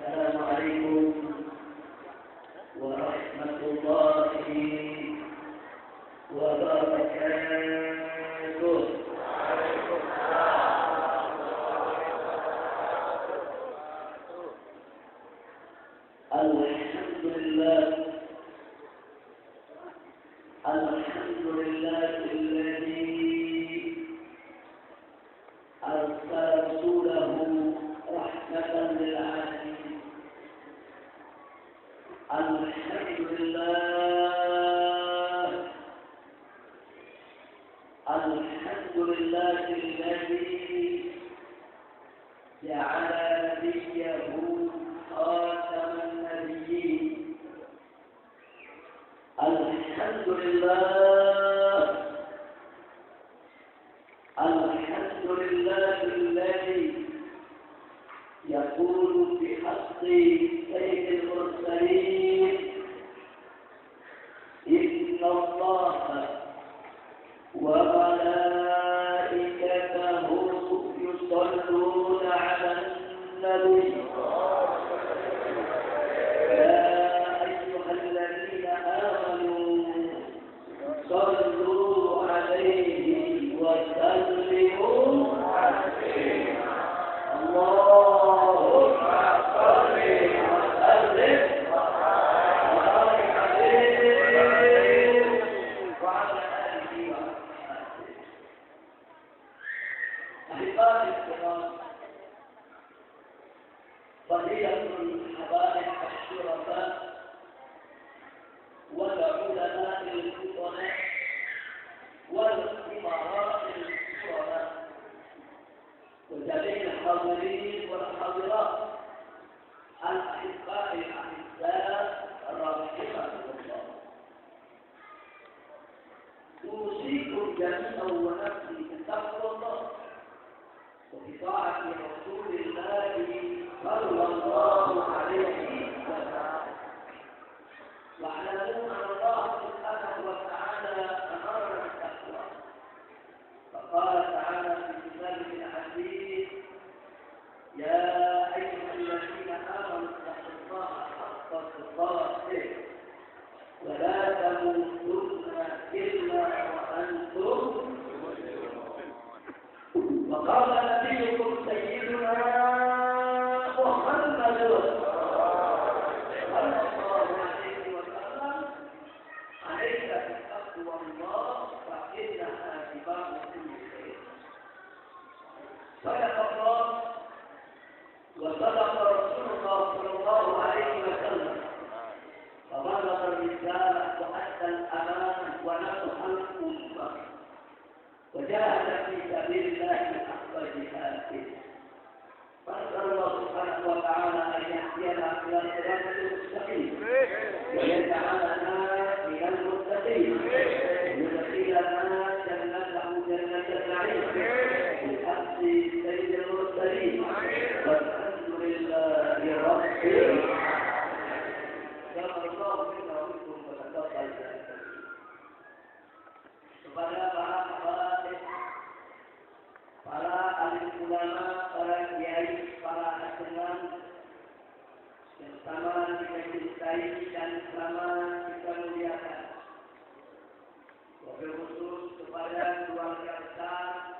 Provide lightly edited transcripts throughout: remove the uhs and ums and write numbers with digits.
السلام عليكم ورحمة الله وبركاته. الحمد لله الذي أرسل رسوله رحمة للعالمين. الحمد لله الذي جعل نبيه خاتم النبيين. الحمد لله الذي يقول بحق سيد المرسلين: إن الله وملائكته يصلون على النبي يا أيها الذين آمنوا صلوا عليه وسلموا تسليما. اللهم صل وسلم وبارك عليه وعلى آله وصحبه. أحبائي الكرام، فضيلة الحبائب الشرفاء والعلماء الفضلاء والأمراء الكرماء وجميع الحاضرين والحاضرات الأحباء الأعزاء رحمكم الله، أوصيكم جميعا ونفسي بتقوى الله وبطاعة رسول الله صلى الله عليه وسلم. واعلموا أن الله سبحانه وتعالى أمرنا بالتقوى، فقال تعالى في كتابه العزيز: يا أيها الذين آمنوا اتقوا الله حق تقاته ولا تموتن إلا وأنتم مسلمون. وقال نبيكم سيدنا محمد صلى الله عليه وسلم: عليك بتقوى الله فإنها سباق كل خير. صدق الله وصدق رسول الله صلى الله عليه وسلم، وبلغ الرسالة وأدى الأمانة ونصح الأمة وجاهد في سبيل الله حق جهاده. فنسأل الله سبحانه وتعالى أن يهدينا إلى الصراط المستقيم ويجعلنا من المتقين ويدخلنا جنته جنة النعيم بحق سيد المرسلين. والحمد لله رب العالمين. جزا الله منا ومنكم وتقبل kepada para habaib, para alim ulama, para kiai, para hakiman yang sama kita cintai dan sama kita muliakan. Wabil khusus kepada keluarga besar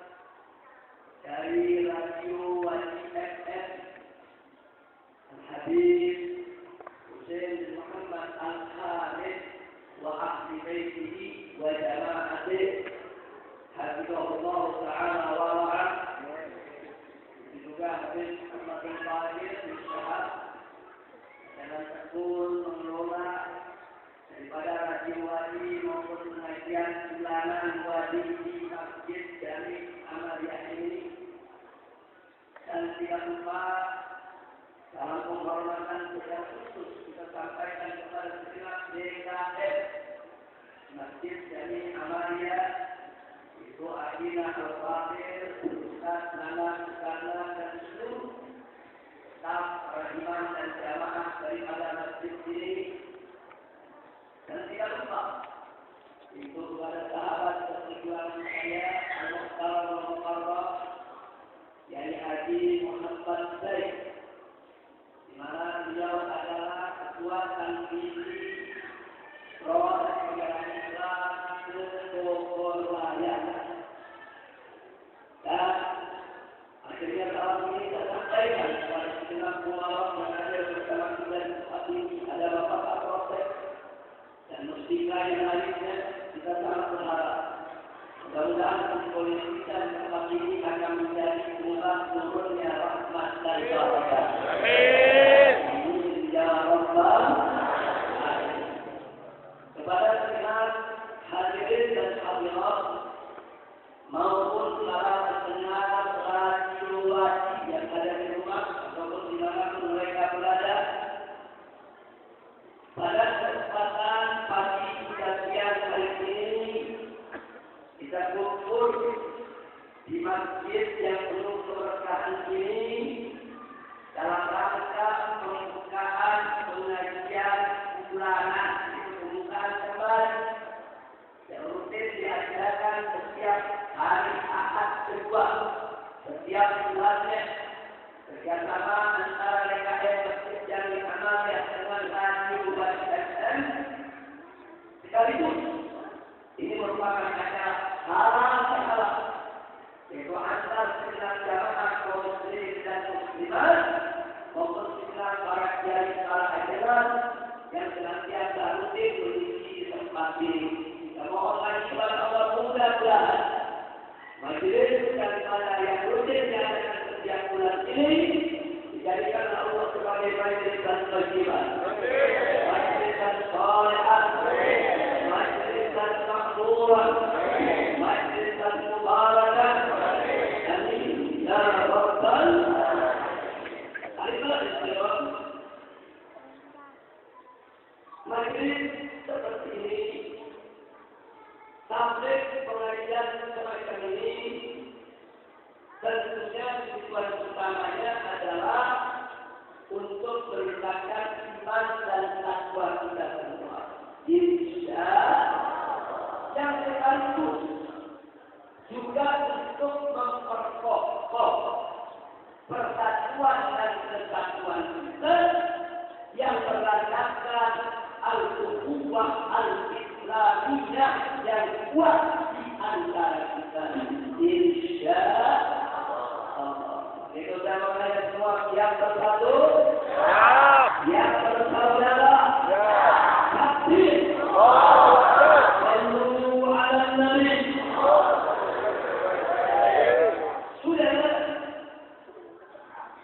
dari Radio Wajib FM Al-Habib Husain bin Muhammad Al-Khalid wa ahli baitihi wa jama'atih hafizahullah ta'ala wa ra'ah. Juga Habib Muhammad bin Fahir bin Syahab dalam tekun mengelola daripada radio wadi maupun pengajian bulanan wadi di Masjid Jami Amaliyah ini. Dan tidak lupa dalam penghormatan secara khusus kita sampaikan kepada segenap DKM Masjid Jami Amaliyah, Ibu Adina Al-Fadhil, Ustaz Nana Sukana dan seluruh staf imam dan jamaah daripada masjid ini. Dan tidak lupa itu kepada sahabat perjuangan saya Al-Mukhtar Al-Muqarrab, yakni Haji Muhammad Zaid, di mana kekuatan fisik, proses negara Islam kekolayan. Dan akhirnya tahun ini saya sampaikan kepada segenap ulama yang ada bersama kita saat ini ada beberapa proses dan mustika yang lainnya kita sangat berharap. Mudah-mudahan kondisi dan tempat ini akan menjadi tempat turunnya rahmat dan barakah. Amin. Ya Rabbal Alamin. Kepada segenap hadirin dan hadirat maupun para pendengar radio wajib yang ada di rumah ataupun di mana mereka berada, pada kesempatan pagi hingga siang hari ini kita kumpul di masjid yang penuh keberkahan ini dalam rangka pembukaan pengajian bulanan pembukaan kembali yang rutin diadakan setiap hari Ahad kedua setiap bulannya kerjasama antara DKM Masjid Jami Amaliyah dengan Radio FM. Sekaligus ini merupakan acara halal yaitu antar segenap jamaah kaum muslimin dan muslimat maupun segenap para kiai para ajaran yang senantiasa rutin mengisi di tempat ini. Kita mohonkan kepada Allah mudah-mudahan majelis dan mana yang rutin diadakan setiap bulan ini dijadikan Allah sebagai majelis dan kewajiban, majelis dan salihah, majelis dan makmurah, majelis dan mubarakah. Amin. Ya Rabbal Alamin. Majelis seperti ini, sampai pengajian semacam ini, tentunya tujuan utamanya adalah untuk meningkatkan iman dan takwa kita semua. Insya yang sekaligus juga untuk memperkokoh persatuan dan kesatuan kita yang berlandaskan al-ukhuwah al-islamiyah yang kuat di antara kita. Insya Allah. Itu namanya semua yang bersatu, yang bersaudara. Takbir. Sallu ala Nabi. Sudah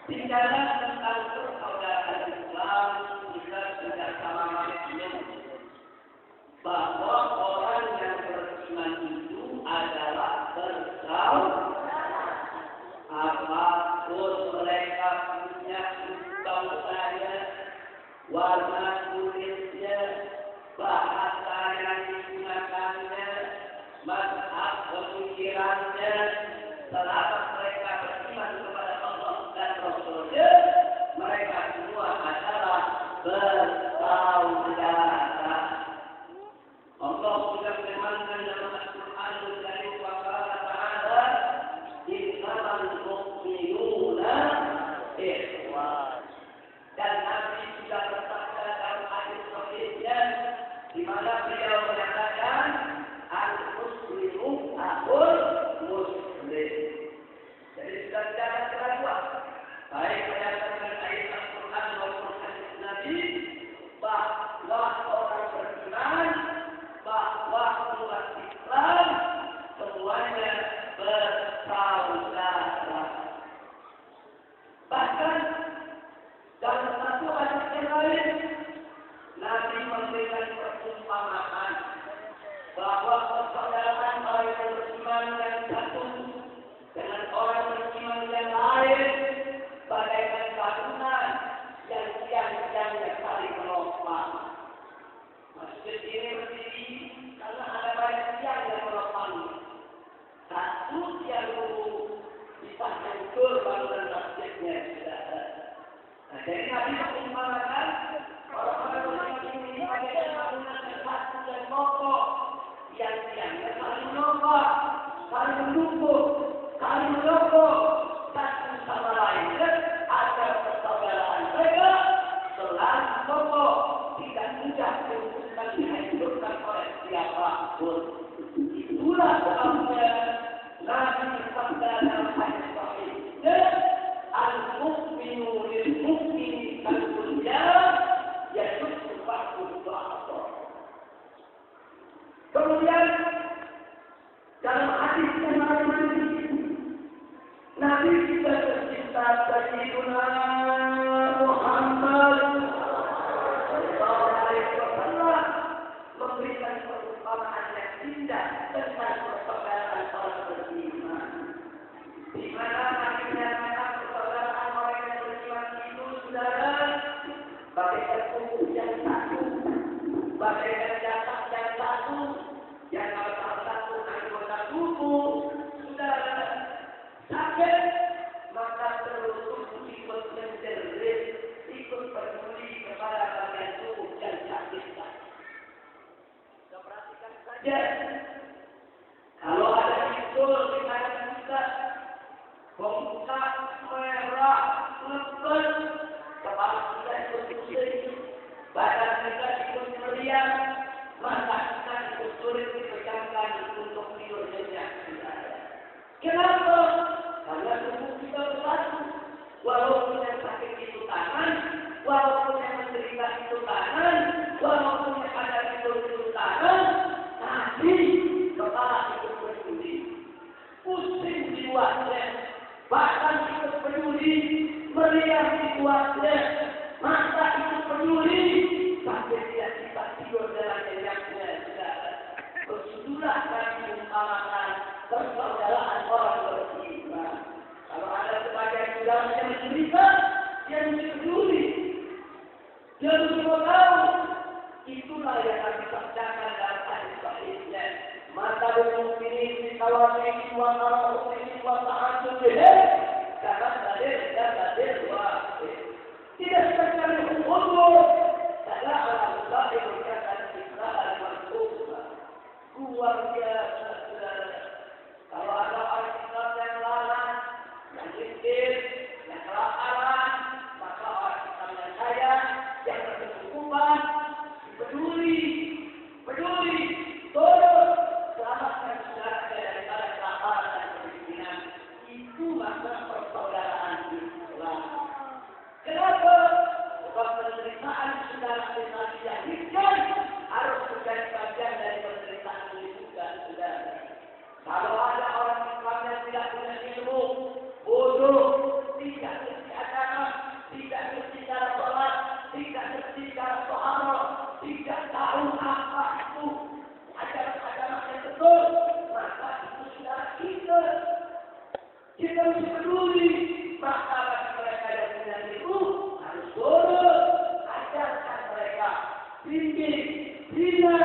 bicara tentang persaudaraan Islam, kita sudah sama bahwa orang yang beriman itu adalah bersaudara. Apapun mereka punya bangsanya, warna kulitnya, bahasa yang digunakannya, mazhab pemikirannya, selama mereka beriman kepada Allah dan Rasul-Nya, mereka semua adalah bersaudara. Allah sudah firmankan dalam Al-Quran Al-Karim wa qala ta'ala innamal mu'minuna ikhwan. Dan Nabi sudah bersabda dalam hadis sahihnya di mana beliau menyatakan al-muslimu akhul muslim. Jadi sudah tidak ada keraguan baik berdasarkan ayat Al-Quran maupun hadis Nabi bahwa orang beriman, bahwa umat Islam semuanya bersaudara. Bahkan dalam satu hadis yang lain, Nabi memberikan perumpamaan bahwa persaudaraan orang yang beriman yang satu dengan orang beriman yang lain bagaikan bangunan yang tiang-tiangnya saling menopang. Masjid ini berdiri karena ada banyak tiang yang menopang. Satu tiang bisa hancur bangunan masjidnya. Nah, jadi Nabi mengumpamakan orang-orang beriman ini bagaikan bangunan yang satu dan kokoh. Tiang-tiangnya saling menopang, saling mendukung, saling menopang satu sama lain agar persaudaraan mereka selalu kokoh. peduli sampai tidak bisa tidur dalam kenyangnya. Bersudahlah kami mengumpamakan persaudaraan orang beriman. Kalau ada sebagian saudara yang mencurigakan, dia mesti peduli. Dia mesti tahu. Itulah yang kami sabdakan dalam hadis sahihnya. Mata bermukminin di kawasan wa qara'u'min wa ta'atul bihim. Karena tadi dan tadi wahid. Tidak sekali hukum. Karena Allah berkata Islam al-Mansubah. Keluarga saudara. Kalau ada orang Islam yang larang, yang miskin, yang kelaparan, maka orang Islam yang kaya, yang berkecukupan, peduli, tolong selamatkan saudara daripada kelaparan dan kemiskinan. Itu masa persaudaraan Islam. Kenapa? Sebab penderitaan saudara yang dijadikan harus menjadi bagian dari penderitaan juga saudara. Kalau ada orang Islam yang tidak punya ilmu, bodoh, tidak mengerti agama, tidak mengerti cara sholat, tidak mengerti cara sholat, tidak tahu apa itu ajaran-ajaran yang betul, maka itu saudara kita. Kita mesti peduli. Maka bagi mereka yang punya ilmu harus bodoh, ajarkan mereka, bimbing, bina,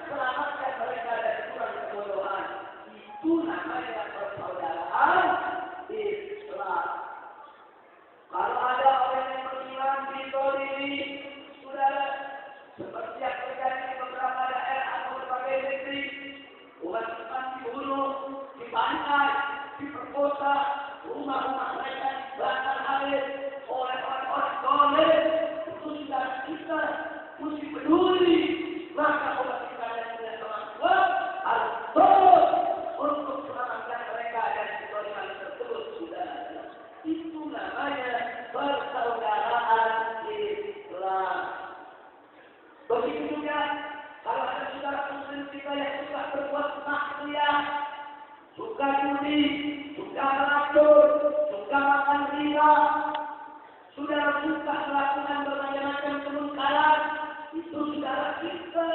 selamatkan mereka dari kurang kebodohan. Itu namanya persaudaraan Islam. Kalau ada orang yang beriman ditolimi, saudara, seperti yang terjadi di beberapa daerah atau berbagai negeri, umat Islam dibunuh, dibantai, diperkosa, rumah-rumah mereka dibakar habis oleh orang-orang dolim. Itu saudara kita mesti peduli. Maka umat Islam yang punya kemampuan harus tolong untuk selamatkan mereka dari kedoliman tersebut, saudara. Itu namanya persaudaraan Islam. Begitu juga kalau ada saudara muslim kita yang suka berbuat maksiat, suka judi, suka melacur, suka makan riba, saudara suka melakukan berbagai macam kemungkaran, itu saudara kita.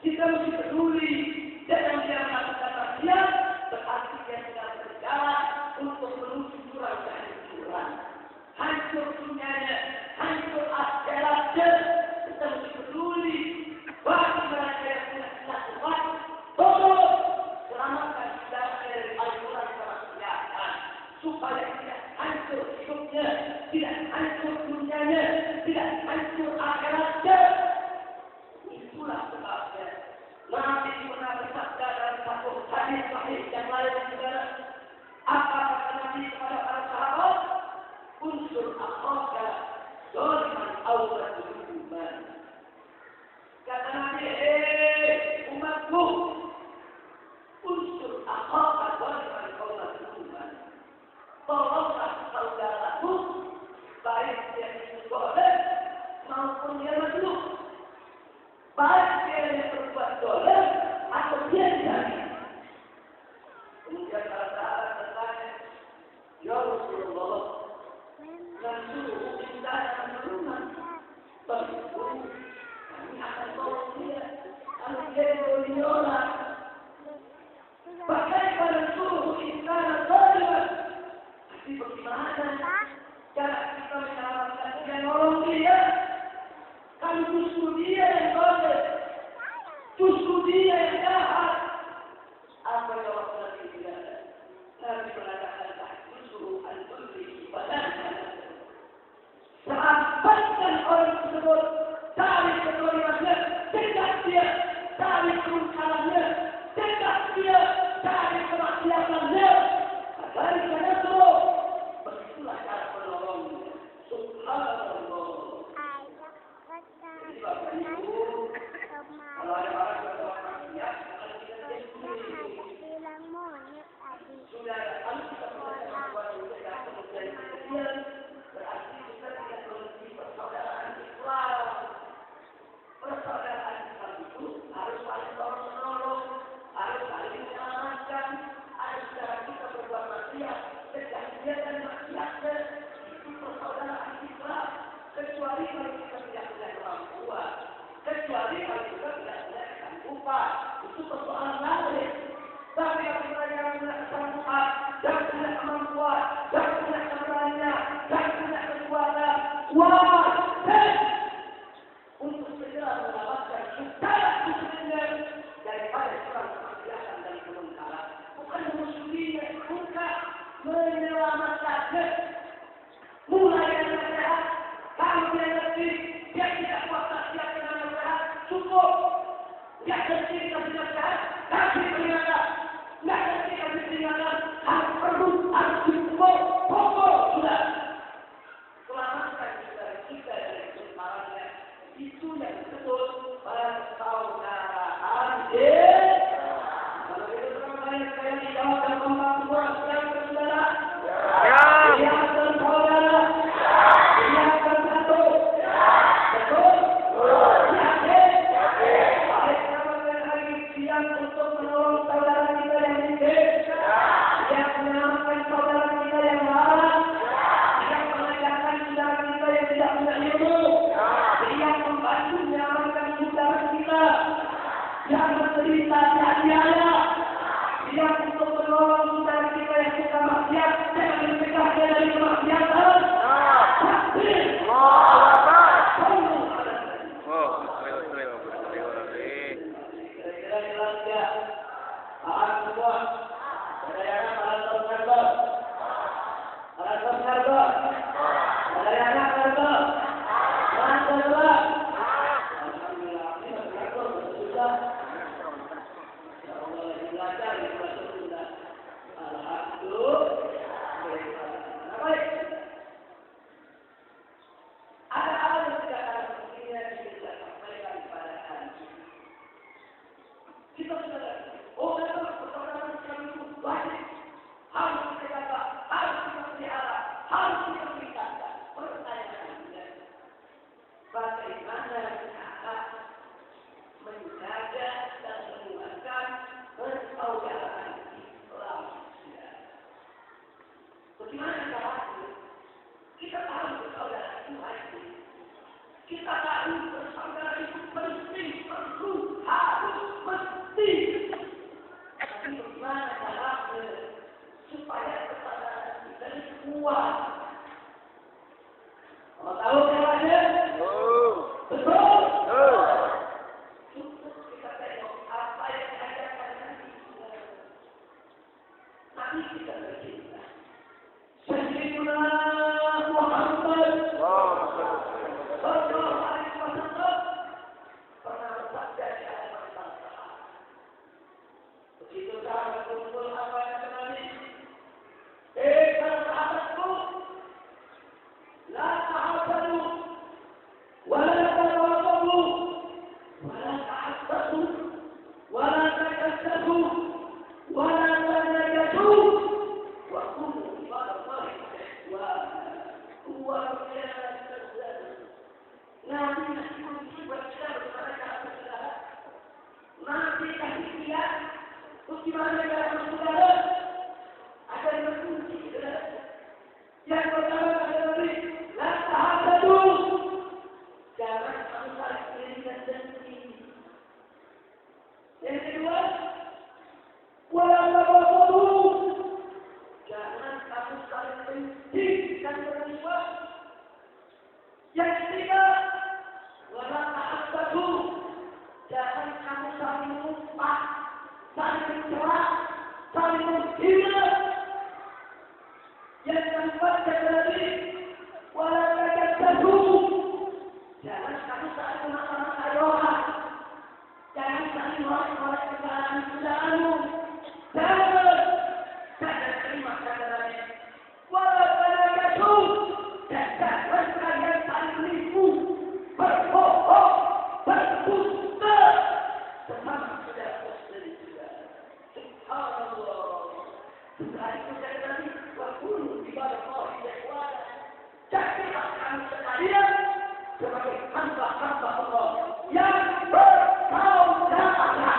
Kita mesti peduli. Jangan dia melakukan maksiat, berarti dia sedang berjalan untuk menuju jurang kehancuran. Hancur dunianya, hancur akhiratnya. Kita mesti peduli. Bagi mereka yang punya kelakuan, tolong selamatkan saudara dari al-Quran kemaksiatan, supaya tidak hancur hidupnya, tidak hancur dunianya, tidak hancur akhiratnya. Itulah sebabnya Nabi pernah bersabda dalam satu hadis sahih yang lain, saudara. Apa kata Nabi kepada para sahabat? Unsur akhaka zaliman aw mazluman. Kata Nabi, umatku, unsur akhaka zaliman aw mazluman. Tolonglah saudaramu, baik dia itu zalim maupun dia mazlum. Baik dia yang berbuat zalim atau dia zalim. Kemudian para sahabat bertanya, ya Rasulullah, nasuruh kita yang berumah. Begitu, kami akan tolong dia. Kalau dia boleh orang, bagaimana nasuruh kita yang zalim? Tapi bagaimana cara kita menyelamatkan dia, nolong dia? Kan justru dia yang zalim, justru dia yang jahat. Apa jawab Nabi dia? Nabi mengatakan justru al-zulmi badan. Selamatkan orang tersebut dari kezalimannya, cegah dia dari kemungkarannya, cegah dia dari kemaksiatannya. Dari sana itu, begitulah cara menolongnya. Subhanallah. Jadi Bapak Ibu, kalau ada orang berbuat maksiat, kalau kita sudah harus kita berbuat kemudian berarti kita tidak memiliki persaudaraan Islam. betul persaudaraan. Kalau itu banyak sekali dijawab dan membangun yang bersaudara. Diakan saudara. Diakan satu. Betul? Yakin? Baik sama hari siang untuk menolong saudara kita yang miskin. Yang menyelamatkan saudara kita yang lalai. Yang mengajarkan saudara kita yang tidak punya ilmu. Yang membantu menyelamatkan saudara kita. Yang menderita tiada. Yang untuk menolong saudara kita yang suka maksiat. Jangan mencegahnya dari kemaksiatan. Bagaimana cara menjaga dan menguatkan persaudaraan Islam? Bagaimana caranya? Kita tahu persaudaraan itu wajib. Kita tahu persaudaraan itu penting, perlu, harus, mesti. Tapi bagaimana caranya supaya persaudaraan kita itu kuat? Kalau tahu caranya? Betul. Cukup kita tengok apa yang diajarkan Nabi. Nabi kita bercerita. Sayyidina Muhammad sallallahu alaihi wasallam pernah bersabda di hadapan para sahabat. Begitu sahabat kumpul apa yang terjadi? Para sahabatku, la tahasadu ولا تغضبوا ولا تعصبوا ولا تكسبوا ولا تنجسوا وكونوا عباد الله إخوانا هو ربنا تزداد nanti nanti berkata mereka saudara nanti kasih dia bagaimana cara saudara ada yang berfungsi saudara yang pertama adalah la tahasadu. Jangan kamu saling iri dan dengki. Yang kedua, wala tabaghdhu. Jangan kamu saling benci dan bermusuhan. Yang ketiga, wala ta'assadu. Jangan kamu saling mengumpat, saling mencela, saling menghina. Yang keempat, lagi, wala tajassasu. Jangan kamu saling mengatakan orang. Jangan saling mengorek-orek kesalahan saudaramu. Jangan terima kesalahannya. Walau tanajassu. Dan jangan kalian saling menipu, berbohong, berdusta sesama saudara muslim juga. Subhanallah. Setelah itu saya tadi waktu ibadah Allah ikhwan. Jadilah kami sekalian sebagai hamba-hamba Allah yang bersaudara.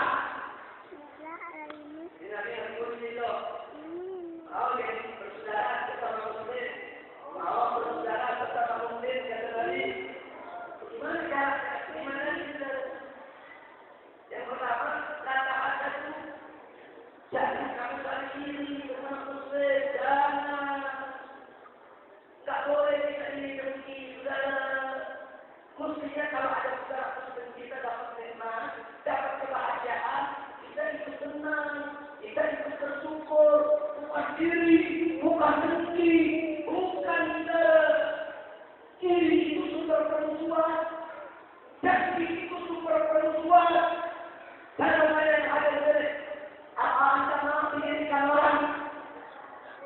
Ini yang kunci loh. Mau yang bersaudara sesama muslim, mau bersaudara sesama muslim kata Nabi. Gimana cara? Gimana kita? Yang pertama, kata ada itu jangan kamu saling iri sesama muslim, jangan. Tak boleh kita iri dengki saudara. Mestinya kalau ada saudara muslim kita dapat nikmat, dapat kebahagiaan, kita ikut senang, kita ikut bersyukur, bukan diri, bukan dengki, bukan iri itu sumber permusuhan, dengki itu sumber permusuhan. Kalau yang ada dari apa anda mau dijadikan orang,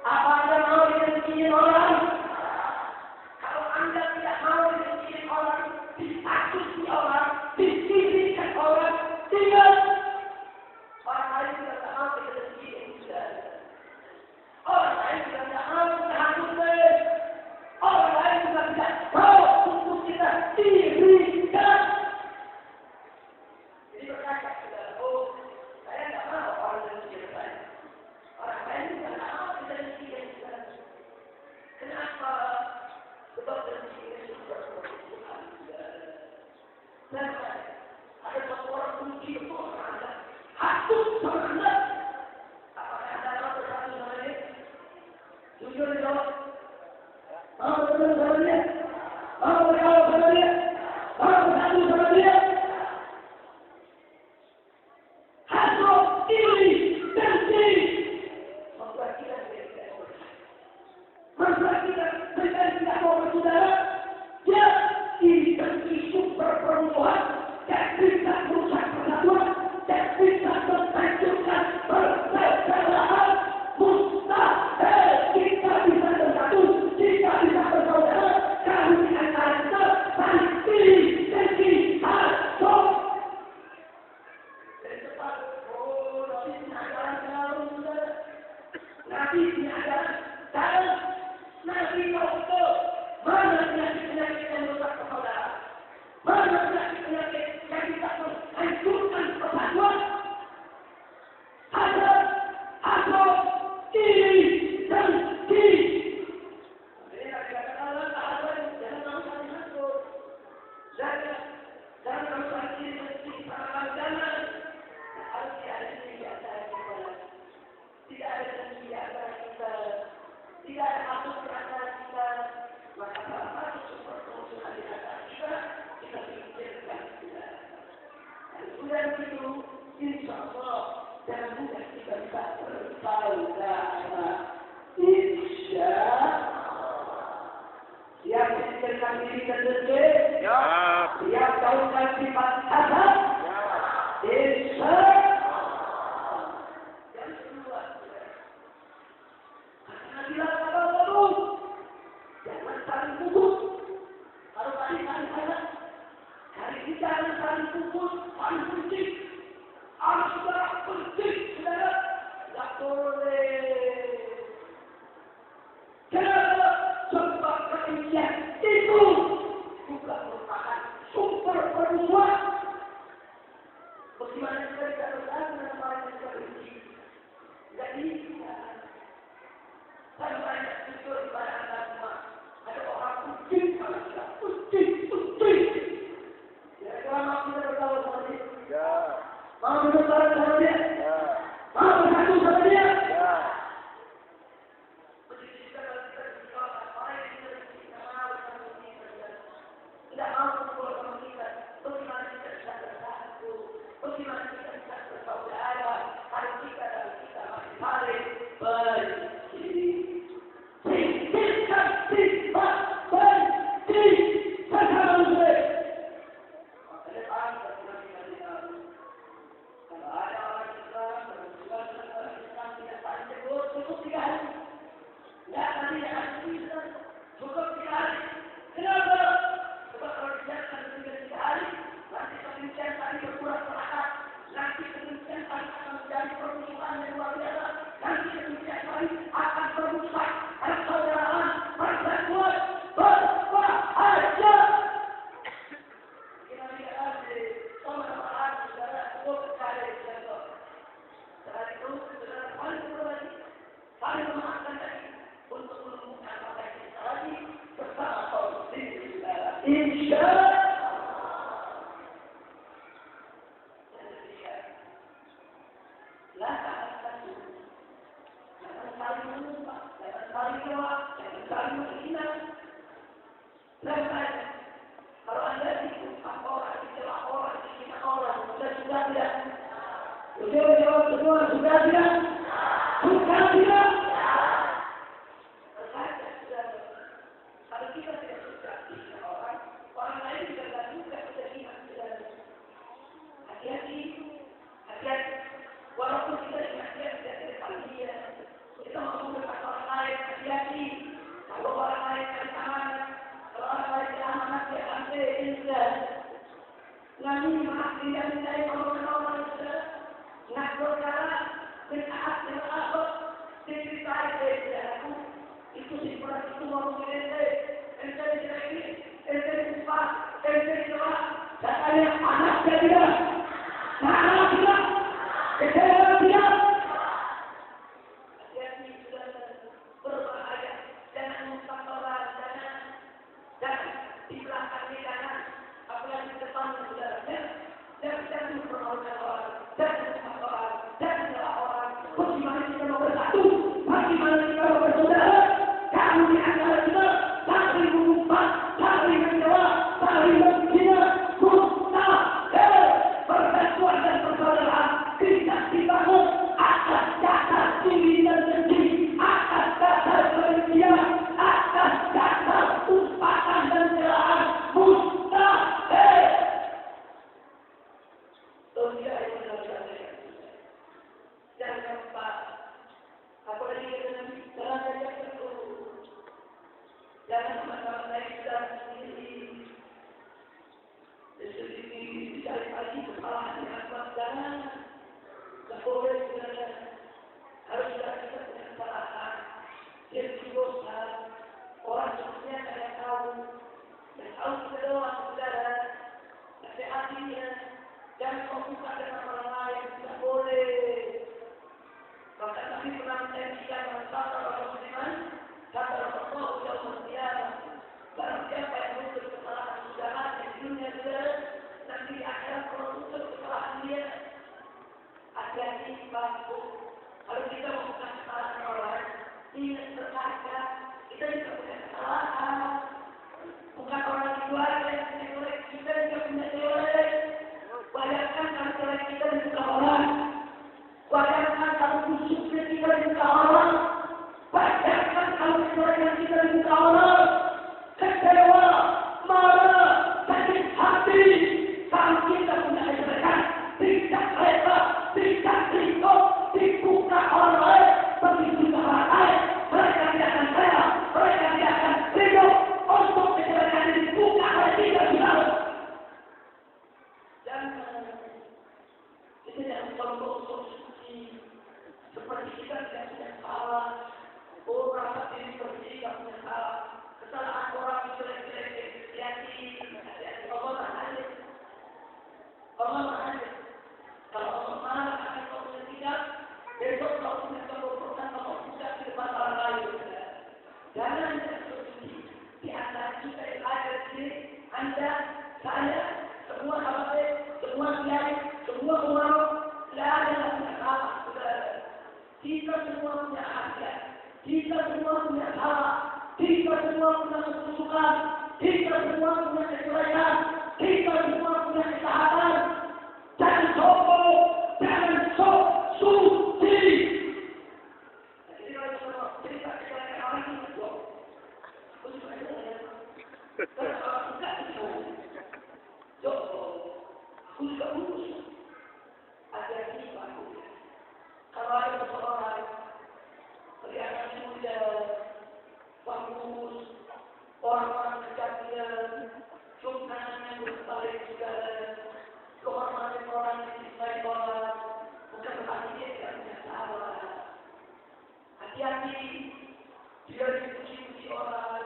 apa anda mau dijadikan orang? Kalau anda tidak mau dijadikan orang, ditakuti orang, Jangan mudah kita bisa bersaudara. Insya siap menjadikan diri sendiri. Siap jauhkan sifat hasad. Insya yang kedua, karena bila kalau jangan saling pukul. Kalau tadi saling hasad, hari ini jangan saling pukul, saling benci. Harus saudara benci, saudara. Tidak boleh. Kenapa? Sebab kebencian itu juga merupakan sumber permusuhan. Bagaimana kita tidak bersalah dengan orang yang kita benci? Tidak bisa. Saya banyak jujur kepada anda semua. Ada orang benci kalau kita benci. Ya, kalau mau kita bertahu sama dia. Ya. Mau bersalah sama dia. Ya. Mau bersatu sama dia. Ya. Tidak mau berkumpul sama kita. Bagaimana kita bisa bersatu? Bagaimana kita bisa bersaudara? Hari kita dan kita masing-masing berdiri. Singkirkan sifat benci sesama manusia. Maka depan kalau ada orang Islam berjuang dengan orang Islam tidak saling tegur, cukup 3 hari. Tidak tadi yang bisa cukup 3 hari. Kenapa? Sebab kalau dibiarkan lebih dari 3 hari, nanti kebencian tadi berkurang perangkat, nanti kebencian tadi akan menjadi permusuhan yang luar biasa, nanti kebencian tadi akan merusak persaudaraan, persatuan, berbahaya. Kita lihat ada sama-sama saudara cukup sekali jatuh. Setelah itu, saudara paling berbagi, paling memaafkan lagi untuk menemukan apa yang kita lagi bersama solusi. Insya jangan saling menumpah, jangan saling jawab, jangan saling menghina. Kalau anda ditumpah orang, dicela orang, dihina orang, sudah tidak? Jawab semua, sudah tidak? Sudah tidak? Kalau kita tidak suka dihina orang lain juga tidak suka kita hina. Hati-hati. Walaupun kita tidak depan dia, kita mau depan orang lain, hati-hati. Kalau orang lain dari amanat, kalau orang lain dari amanat, dia ambil insya. Nanti maaf tidak mencari orang insya. Nak berkara, bertaat dengan apa? Diceritai dari aku. Itu simpan itu mau ente tidak ini, ente lupa, ente lupa. Dan ada anak tidak, anak tidak, kecewa tidak. Hati-hati sudah berbahaya. Jangan membuka orang, jangan di belakang jangan, apalagi di depan saudaranya. Jangan mempermalukan orang, jangan membuka orang, jangan menyela orang. Bagaimana kita mau bersatu? Bagaimana kita mau bersaudara? Kamu di antara kita saling mengumpat, saling menjawab, saling menghina, mustahil persatuan dan persaudaraan kita dibangun atas dasar tinggi dan tinggi, atas dasar kebencian, atas dasar umpatan dan celaan, mustahil. Tidak jangan lupa, apalagi dengan jalan saja terus. Jangan sama-sama naik dan sendiri. Sendiri dicari lagi kesalahan yang amat jangan. Tak boleh sebenarnya. Harus kita punya kesalahan. Yang dosa. Orang sebutnya saya tahu. Yang tahu kita doang saudara. Nasihatinya. Jangan kau buka dengan orang lain. Tidak boleh. Maka kami pernah menjanjikan kata orang musliman, kata Rasulullah Yaumul Qiyamah, barang siapa yang menutup kesalahan saudaranya di dunia saudara, nanti di akhirat kalau menutup kesalahan dia, hati-hati Anda, saya, semua habaib, semua kiai, semua ulama, tidak ada yang punya salah. Kita semua punya hajat, kita semua punya salah, kita semua punya kesukaan, kita semua punya kejelekan, kita semua punya kesalahan. Jangan sombong, jangan suci. Jadi kalau semua cerita kejelekan orang itu betul. Aku juga ada. Kalau enggak itu, aku juga urus. Ada sifat aku. Kalau ada seseorang kelihatan muda, bagus, orang-orang dekatnya, sungkannya berbalik segala, kehormatan orang dicintai orang, bukan berarti dia tidak punya salah. Hati-hati, dia dipuji-puji orang,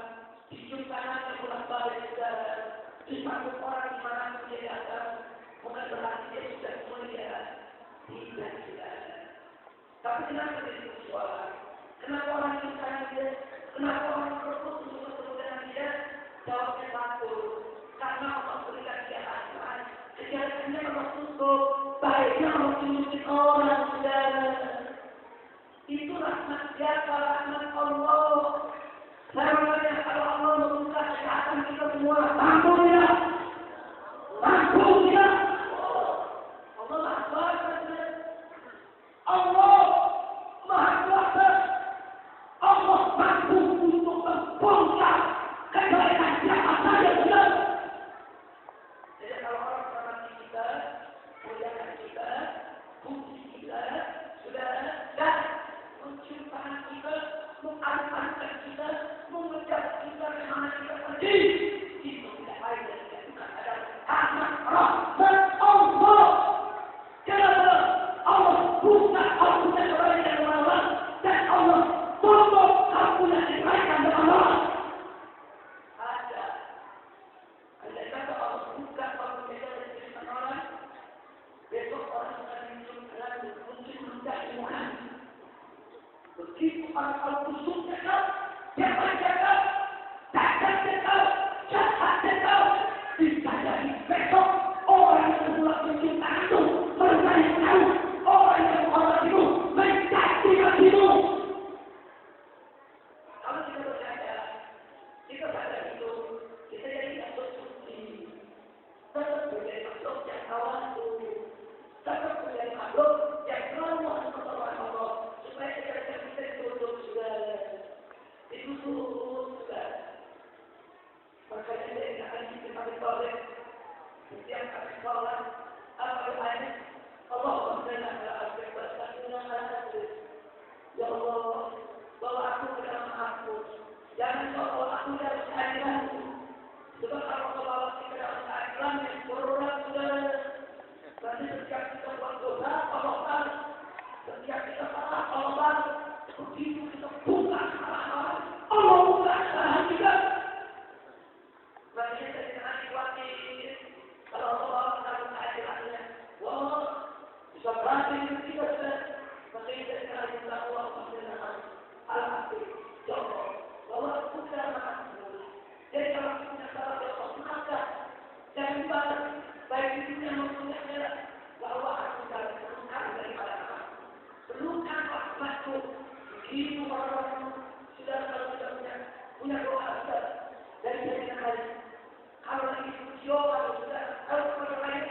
dicium tangannya bolak-balik segala, disambut orang di mana dia datang, bukan berarti dia sudah mulia. Tidak. Tapi kenapa dia dipuji orang? Kenapa orang cintai dia? Kenapa orang berebut untuk bertemu dengan dia? Jawabnya satu, karena Allah berikan dia rahmat. Kejahatannya Allah tutup, baiknya Allah tunjukin orang saudara. Itu rahmat siapa? Rahmat Allah. Sebenarnya kalau Allah membuka kesehatan kita semua, mampu tidak? Mampu tidak? Allah Maha Kuasa. Allah Maha Kuasa. Allah mampu untuk membongkar kejelekan siapa saja sudah. Jadi kalau orang menghormati kita, muliakan kita, puji kita, sudah dan mencium tangan kita, mengalih-alihkan kita, mengejar kita kemana kita pergi. Itu tidak lain dan tidak bukan ada karena rahmat Allah. Kenapa? Allah buka akunya kebaikan Allah dan Allah tutup akunya kebaikan Allah. Ada kata Allah buka akunya kebaikan orang. Besok orang akan mungkin mendak iman. Begitu orang busuk cekal, jahat cekal, dagang cekal, jahat cekal, disadari besok orang yang semula mencintai itu bermain tahu. Orang yang menghormati itu mencaci makimu. Kalau kita berkata, kita sadar itu, kita jadi tidak bersuci. Tetap menjadi makhluk yang tawadu. Tetap menjadi makhluk yang selalu mempertolongan Allah. Supaya kita bisa ditutup segala. Ditutup segala. Makanya dari akan kita bertolak. Setiap kali sholat, apa doanya? Allah ya Allah, bawa aku ke dalam aku. Jangan bawa aku dalam keadilan. Sebab kalau bawa kita dalam keadilan yang berulang saudara. Berarti setiap kita buat dosa, Allah tahu. Setiap kita salah, Allah tahu. Begitu kita buka kesalahan, Allah buka kesalahan kita. Berarti kita jangan khawatir. Kalau Allah dalam keadilannya, wah, bisa berarti kita sudah. Makanya kita minta Allah mengenal al-Akhir. Ya Allah, bahwa bukan makhluk. Jadi kalau punya salah ya Allah, maka jangan dibalas. Baik di dunia maupun di akhirat. Bahwa aku sudah berlukan daripada Allah. Berlukan rahmatku. Begitu orang sudah punya doa sudah dari saya kali. Kalau lagi puji orang sudah, kalau kepada lain.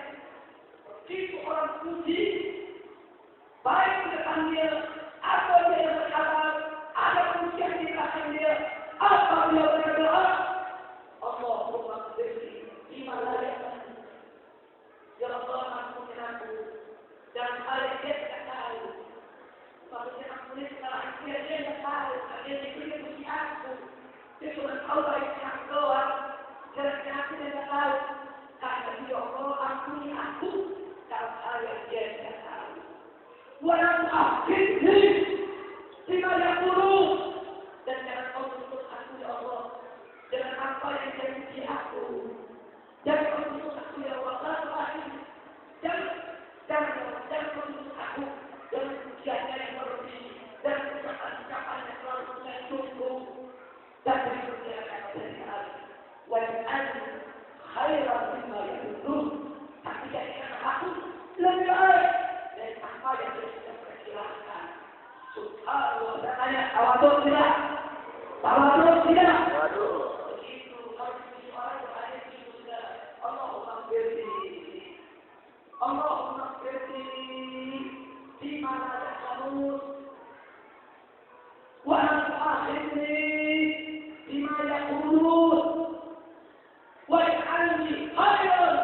Begitu orang puji. Baik di depan dia, atau dia yang berkata, ada pujian di belakang dia, atau dia berdoa, Allahumma qdirli lima la ya'lamu. Ya Allah, ampuni aku dan hal yang dia tidak tahu. Maksudnya ampuni kesalahan dia tidak tahu, dia diberi puji aku. Dia cuma tahu baiknya aku doang, karena aku tidak tahu. Karena dia Allah, ampuni aku dalam hal yang dia tidak tahu. Walau akhirnya lima yaqulun dan jangan kau tutup aku ya Allah dengan apa yang jadi puji aku. Jangan kau tutup aku ya Allah. Jangan kau tutup aku dengan pujiannya yang berlebih dan ucapan-ucapan yang selalu menjunjung dan berikutnya dari Allah. Waj'al tawaduk tidak? Tawaduk tidak? Waduh. Begitu kalau di orang berada di situ sudah Allahumma firli. Allahumma firli di mana ada kamu. Wa akhirni bima yaqulun. Wa ij'alni khairan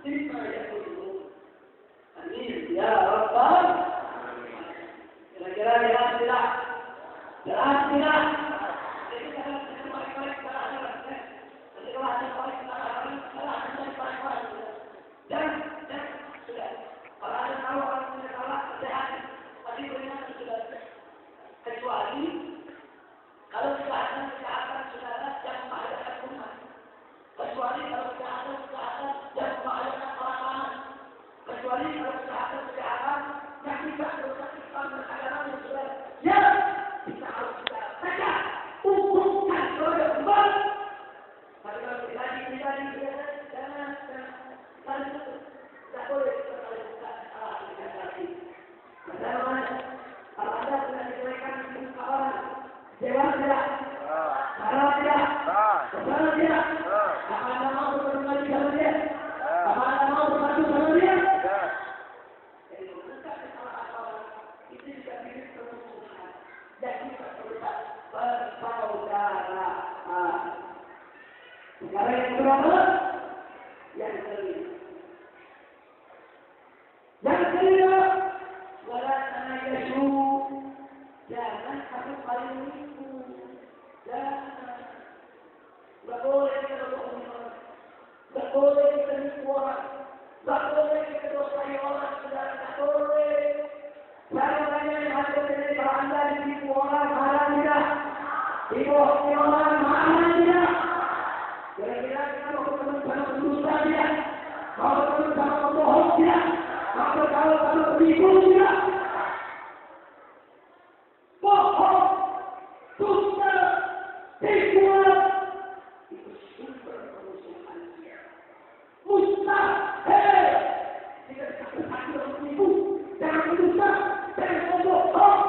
mimma yaqulun. Amin ya rabbal. Kira-kira jelas tidak? Jelas tidak? Jadi kalau kita balik-balik ke akhirat, jadi kalau ada balik ke akhirat, salah ada balik-balik. Dan sudah. Kalau ada tahu orang punya salah, sehat. Tadi beriman sudah. Kecuali kalau kejahatan sudah ada yang membahayakan umat. Kecuali kalau kejahatan yang membahayakan orang. Kecuali kalau kejahatan yang tidak bersifat beragama yang sudah. Ya, kita harus saja hukumkan kepada umat. Tapi kalau pribadi jangan tidak boleh kita lakukan salah dengan lagi. Bagaimana? Kalau Anda sudah dijelekkan di muka orang, dewan tidak, salah tidak, salah tidak, apa Anda mau berkembali sama dia? Apa Anda mau bersatu sama dia? Jadi membuka kesalahan orang itu juga bikin permusuhan dan juga terlibat bersaudara. Sekarang yang berapa? Yang kelima. Yang kelima. Wala tanajashu, jangan kamu saling menipu, jangan. Tidak boleh kita berbohong, tidak boleh kita menipu orang, tidak boleh kita dosai orang, tidak boleh. Jangan yang ada di kalau Anda ditipu orang, marah tidak, dibohongi orang, marah tidak. Kira-kira kita mau bertemu sama pendusta tidak, mau bertemu sama pembohong tidak. Maka kalau penipu tidak, bohong, dusta, tipuan, itu sumber permusuhan dia. Mustahil tidak bisa menipu, jangan mendusta, jangan membohong.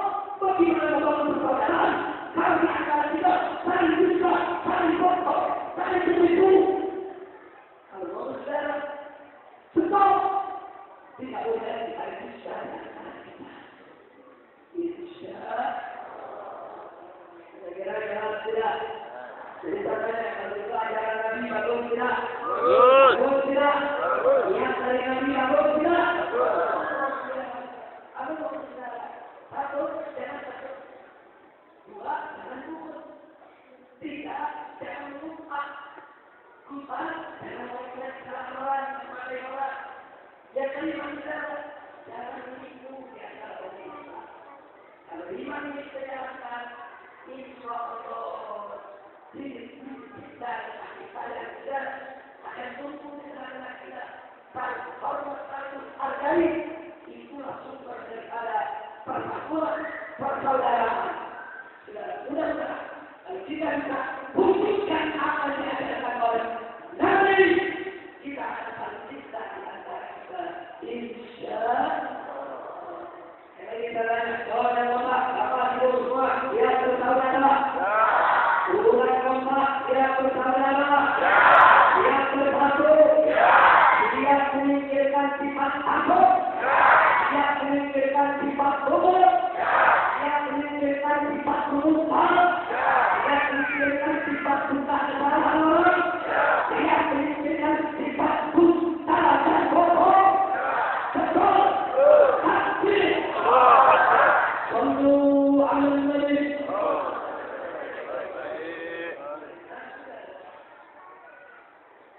Bagaimana membangun persaudaraan? Kami akan tidak saling dusta, saling bohong, saling menipu. Kalau mau bersaudara, stop. Tidak boleh diharuskan Insya kira-kira jelas tidak? Jadi katanya kalau itu ajaran Nabi bagus tidak? Bagus tidak? Niat dari Nabi bagus tidak? Apa bagus tidak? Satu, jangan takut. Dua, jangan takut. Tiga, jangan lupa. Empat, jangan melihat salah orang, kepada orang. Yang kelima kita jangan menipu di antara pemirsa. Kalau lima ini kita jalankan, insya Allah diri kita yang tidak akan tumbuh di tengah kita. Saling hormat, saling hargai, itulah sumber daripada persatuan, persaudaraan. Mudah-mudahan kalau kita bisa wujudkan apa yang diajarkan oleh Nabi, kita akan saling cinta di antara kita. Insya Allah. Kita tanya, kawan Bapak, Bapak Ibu semua, dia bersaudara. Hubungan Bapak, dia bersaudara. Dia bersatu. Dia meninggalkan sifat takut. Dia meninggalkan sifat kubur. Dia meninggalkan sifat melupa. Dia meninggalkan sifat buta kepada orang. Dia meninggalkan sifat buta dan bohong. Betul. Hati. Sallu ala Nabi.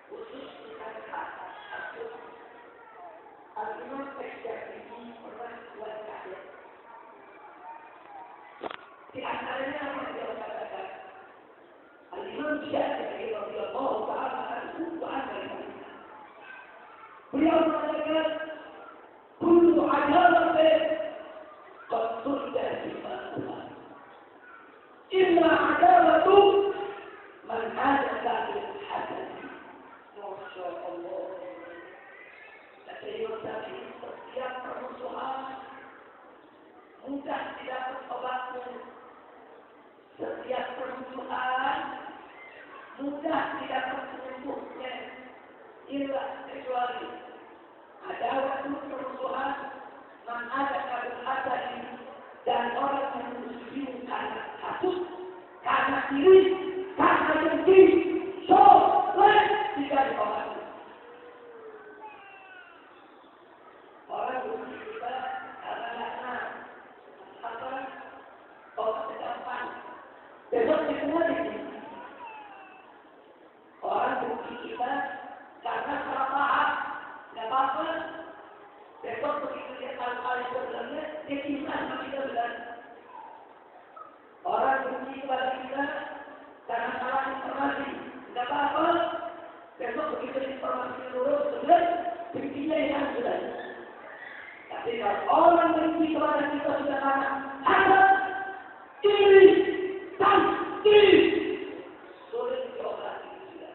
Khusus dengan kata Al-Imam Al-Syafi'i pernah buat kaget. Di antaranya apa yang dia katakan? Al-Imam Syafi'i radhiyallahu ta'ala anhu wa anhu. Beliau mengatakan, kullu adalatin qad turda sifatuna. Illa adalatu man hadatha bil hasan. Masya Allah. Jadi setiap permusuhan mudah didapat obatnya. mudah tidak menyentuhnya. Inilah kecuali ada waktu permusuhan, man ada kabel ada ini, dan orang yang menyusul karena hasut, karena iri, karena dengki, tidak dihormati. Orang benci kita karena laknat, apa? Orang kecapan. Besok semua di sini. Orang benci kita karena salah paham, nggak apa-apa. Besok begitu dia hal-hal yang sebenarnya, dia cinta sama kita benar. Orang benci kepada kita karena salah informasi, nggak apa-apa. Besok begitu informasi lurus benar, bencinya yang benar. Tapi kalau orang benci kepada kita sudah lama, ada iri dan iri. Sulit diobati sudah.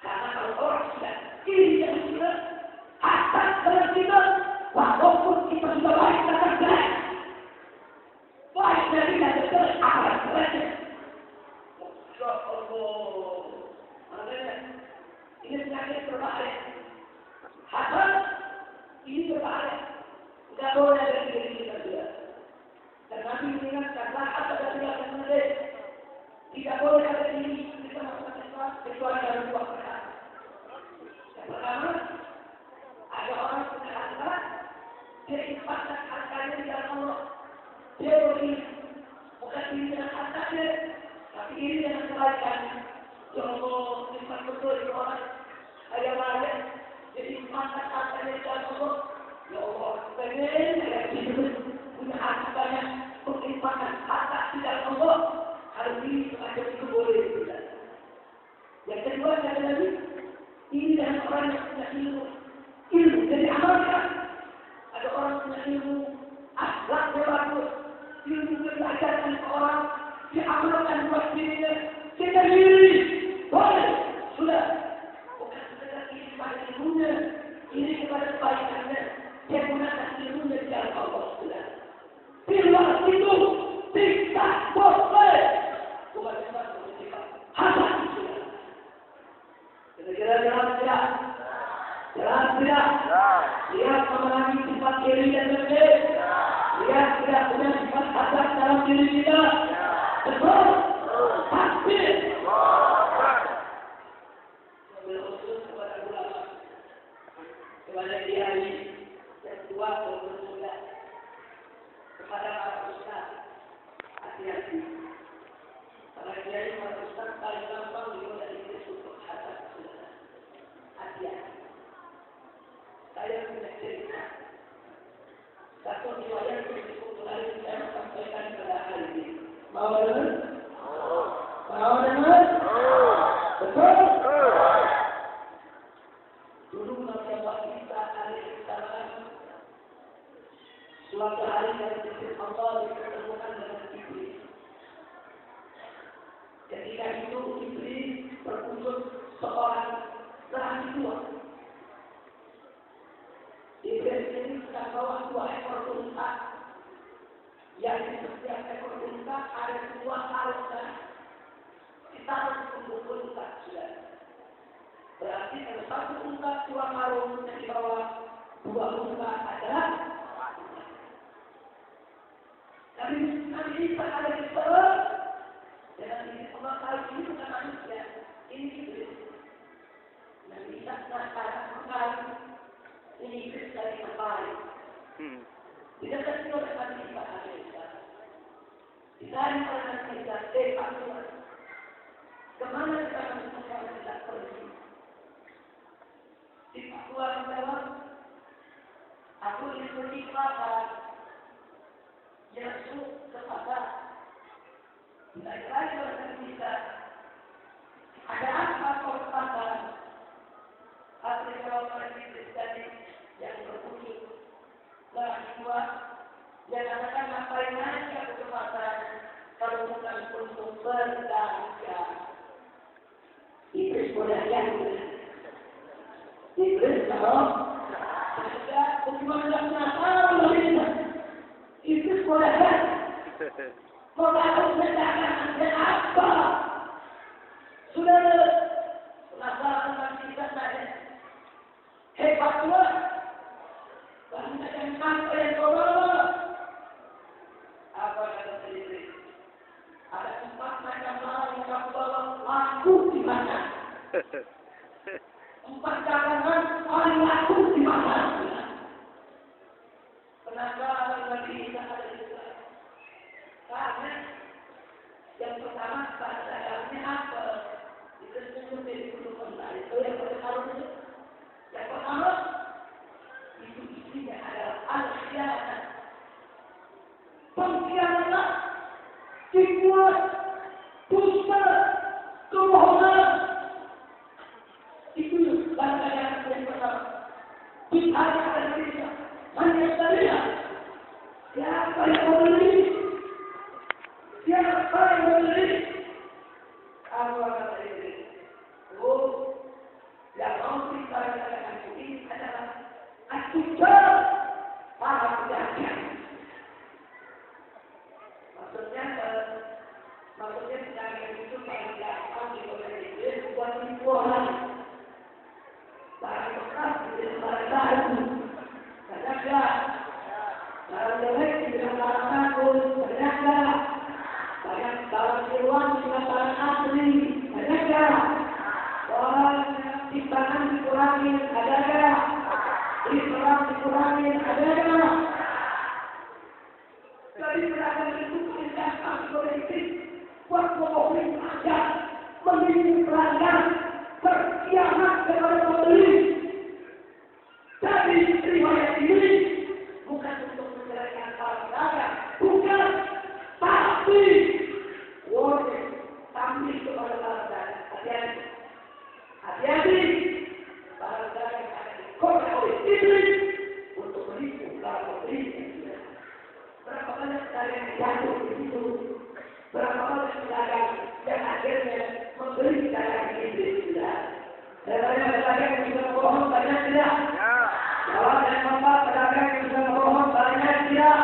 Karena kalau orang sudah iri dan sudah atas dengan kita, walaupun kita sudah baik dan jelek, baik dari dan jelek akan jeleknya. Masya Allah. Makanya ini penyakit berbahaya. Hasad ini berbahaya. Tidak boleh ada diri kita sudah. Dan Nabi mengingatkan, hasad dan tidak mengenai. Tidak boleh ada diri kita masuk Islam kecuali dalam dua perkara. Yang pertama, ada orang punya harta, dia infakkan hartanya di dalam Allah. Dia beri, bukan diri dengan hartanya, tapi diri dengan kebaikan. Ya Allah, infak betul itu orang. Ada lain, jadi infakkan hartanya di dalam Allah. Ya Allah, pengen ada hidup, punya harta banyak, menginfakkan harta di dalam Allah. Hal ini ada itu boleh. Yang kedua, ada lagi, ini dengan orang yang punya ilmu. Ilmu jadi amalkan. Ada orang punya ilmu, akhlak yang bagus, ilmu belajarkan ke orang, diamalkan buat dirinya, kita diri, boleh, sudah. Bukan sekedar ini pada ilmunya, ini kepada kebaikannya, dia gunakan ilmunya di dalam Allah, sudah. Di luar itu, tidak boleh. Bukan hasad, sudah. Kira-kira jelas tidak? Jelas tidak? Lihat memerangi sifat diri dan diri. Lihat tidak punya sifat hasad dalam diri kita. Betul? Pasti. Mobil khusus kepada ulama, kepada kiai yang tua maupun muda, kepada para ustaz, hati-hati. Para kiai para ustaz paling gampang digoda diri untuk hasad. Hati-hati. Saya punya cerita. Satu riwayat yang cukup menarik saya sampaikan kepada hari ini. Mau dengar? Mau dengar? Betul? Dulu Nabi Allah Isa alaihissalam suatu hari dari sisi Allah dipertemukan dengan Iblis. Ketika itu Iblis berkunjung seorang lelaki tua. Iblis ini sedang bawa 2 ekor unta. Yang di setiap ekor unta ada 2 alga. Ditaruh di punggung unta sudah. Berarti kalau 1 unta 2 karung yang di bawah 2 unta adalah. Nabi Isa ada di bawah. Dan ini Allah tahu ini bukan manusia. Ini Iblis. Nabi Isa sekarang sekali. Ini Iblis dari kembali. Tidak terjadi oleh Nabi Isa alaihissalam. Ditanya oleh Nabi Isa, Pak, kemana kita menentukan kita pergi? Si Pak Tua menjawab, aku ingin pergi ke pasar. Yesus ke pasar. Ditanya lagi oleh Nabi Isa, ada apa kau ke pasar? Aku dijawab oleh Iblis tadi yang berkunjung. Lagi 2, dia katakan ngapain aja aku ke pasar kalau bukan untuk berdagang. Iblis berdagang. Iblis kalau sudah bagaimana kenapa kita? Iblis berdagang. Mau tahu berdagang ada apa? Saudara, penasaran tentang kisah saya. Hebatnya, banyak yang apa yang saudara. Apa kata sendiri? Ada 4 macam barang yang kamu bawa laku di mana? 4 dagangan paling laku di mana? Penasaran Nabi Isa alaihissalam. Karena yang pertama dagangnya apa? Itu semua dari kehidupan lain. Itu yang pertama. Yang pertama itu isinya adalah al-khianat. Pengkhianatan, dibuat, dusta, kebohongan. Itu dagangan yang pertama. Bicara pada dirinya, hanya saja. Siapa yang membeli? Siapa yang membeli? Apa kata ini? Oh, yang mau kita katakan ini adalah aturan para pedagang. Maksudnya pedagang itu pada gampang di kota ini buat penipuan. Barang bekas di barang baru. Pedagang. Barang jelek di barang takut. Pedagang. Banyak barang siluan di barang asli. Pedagang. Orang timbangan dikurangi. Pedagang. Diserang dikurangi. Pedagang. Dari pedagang itu investasi politik buat memperoleh pajak, memiliki pelanggan, berkhianat kepada pembeli. Dari riwayat ini bukan untuk menjelekkan para pedagang, bukan, tapi warning, tapi kepada para pedagang. Hati-hati, hati-hati, para pedagang yang akan dikotak oleh iblis untuk menipu para pembeli. Berapa banyak pedagang yang jatuh di situ? Berapa banyak pedagang yang akhirnya membeli dagangan iblis tidak? Dan banyak pedagang yang sudah bohong banyak tidak? Jawab dan bapak, pedagang yang sudah bohong banyak tidak?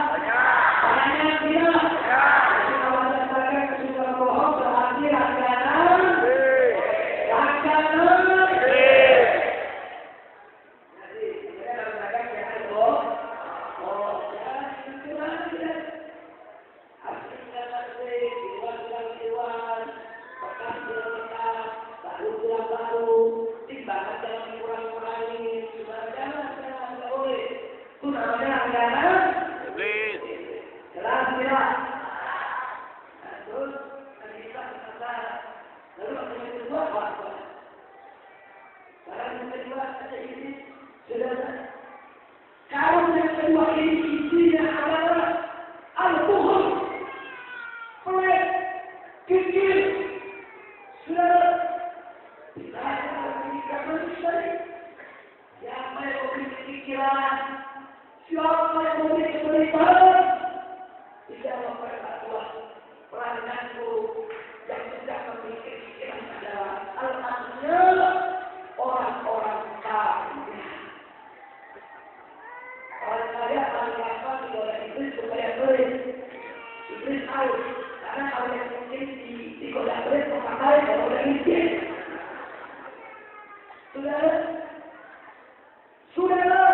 Banyak tidak? Jadi kalau ada pedagang yang sudah bohong berarti langganan. Jadi ada pedagang yang bohong. Timbangan jangan dikurang-kurangi. Jangan boleh. Itu namanya langganan. Jelas tidak? Nah, terus kita penasaran. Lalu yang kedua apa? Barang yang kedua ada ini. Saudara, kalau yang kedua ini isinya adalah al-bukhul, pelit, kikir. Saudara, kita memiliki manusia. Siapa yang memiliki pikiran? Siapa yang memiliki pelitaan? Tidak memperhatikan pelangganku yang tidak memiliki pikiran adalah al-asnya orang-orang kaya. Orang kaya paling gampang oleh iblis supaya pelit. Iblis tahu karena kalau yang mungkin digoda pelit memakai kalau udah miskin. Saudara,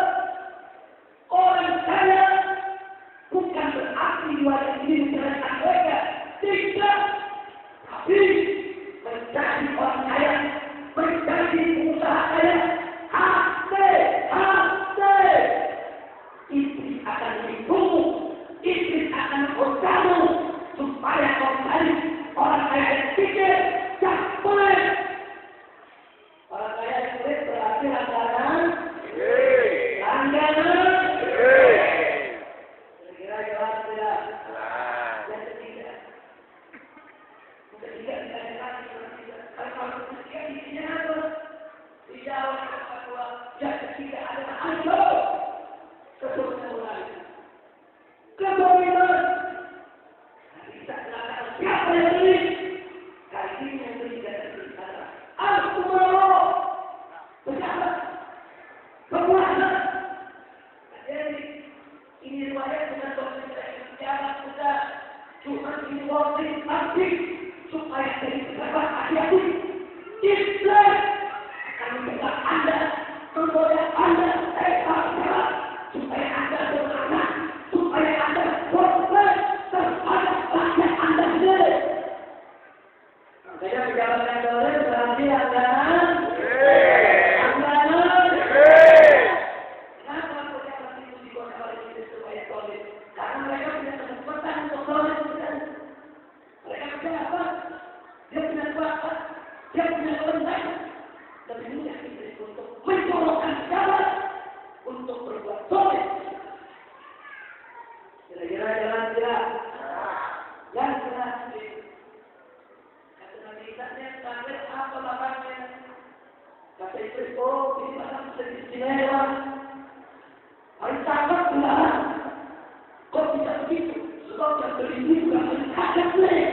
orang kaya bukan berarti wajah diri menjelaskan mereka. Tidak. Tapi menjadi orang kaya, menjadi pengusaha kaya, hati. Iblis akan dibunuh, iblis akan menggodamu supaya kau menjadi orang kaya yang pikir, yang pelit. Orang kaya yang pelit berarti langganan. Kira-kira jelas tidak? Yang ketiga kalau ketiga isinya apa? Dijawab bahwa yang ketiga adalah hancur. Kebohongan. Bisa dilakukan siapa yang beli? Kali ini yang beli dan berbicara. Al-Qur'an. Berjalan. Berpuasa. Jadi ini riwayat dengan dokter berjalan sudah cuma diwarnai pasti supaya dari pejabat hati-hati. Iblis akan mencoba Anda, menggoda Anda, supaya Anda beranak, supaya Anda berbuat terhadap rakyat Anda sendiri. Makanya pejabat yang boleh berarti anggaran. Kenapa pejabat itu digoda oleh Iblis supaya solid? Karena mereka punya kesempatan untuk solid. Mereka punya apa? Dia punya kuasa, dia punya kebenaran. Lebih mudah Iblis untuk mencolokkan jalan untuk berbuat solid. Kira-kira jalan tidak? Yang tidak. Kata Nabi Isa, sampai apa lapangnya? Kata Iblis, oh ini malam sudah istimewa. Harus takut enggak? Kok bisa begitu? Sebab yang beribu juga menghadap nih.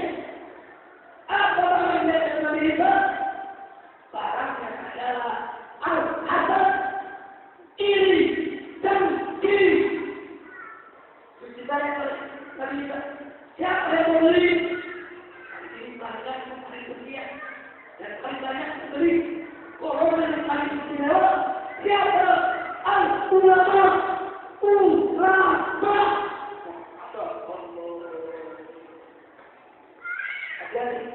Apa barangnya kata Nabi Isa? Barangnya adalah al-hasad, iri, dan kiri. Kita yang Nabi Isa, siapa yang membeli? Hari ini pelanggan paling setia dan paling banyak membeli. Orang yang paling istimewa, siapa? Al-ulama. Ulama. Jadi,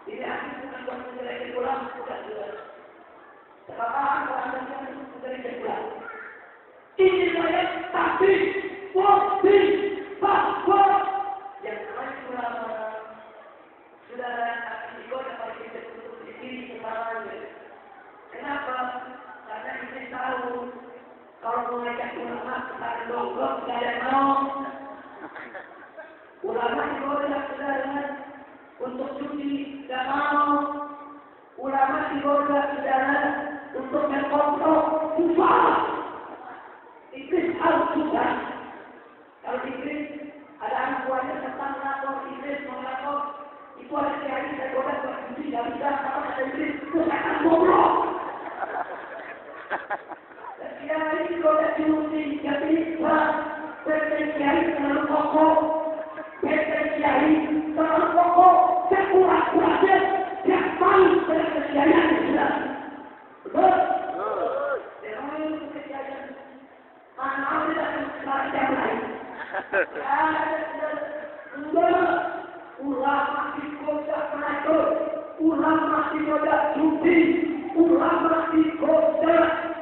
ini aku bukan buat menjelekan ulama, bukan juga. Sekarang kalau Anda menjelekan ulama. Ini saya tapi waktu bahwa yang namanya ulama saudara akan digoda oleh kita untuk diri kepalanya. Kenapa? Karena kita tahu kalau mengajak ulama kepada dongkok tidak ada mau. Ulama digoda saudara untuk cuti tidak mau. Ulama digoda saudara untuk mengkontrol susah. Iblis harus susah. Kalau Iblis ada anak buahnya tentang melapor, Iblis melapor, itu ada kiai saya goda buat cuti tidak bisa. Apa kata Iblis? Itu akan goblok. Dan kiai goda cuti tidak bisa. PT kiai terlalu kokoh. PT kiai terlalu kokoh. Saya kurang-kurangnya dia paling pada kesediaan Islam. Betul? Memang itu kesediaan. Mana tidak akan yang lain. Ulama digoda penakut, ulama digoda judi, ulama digoda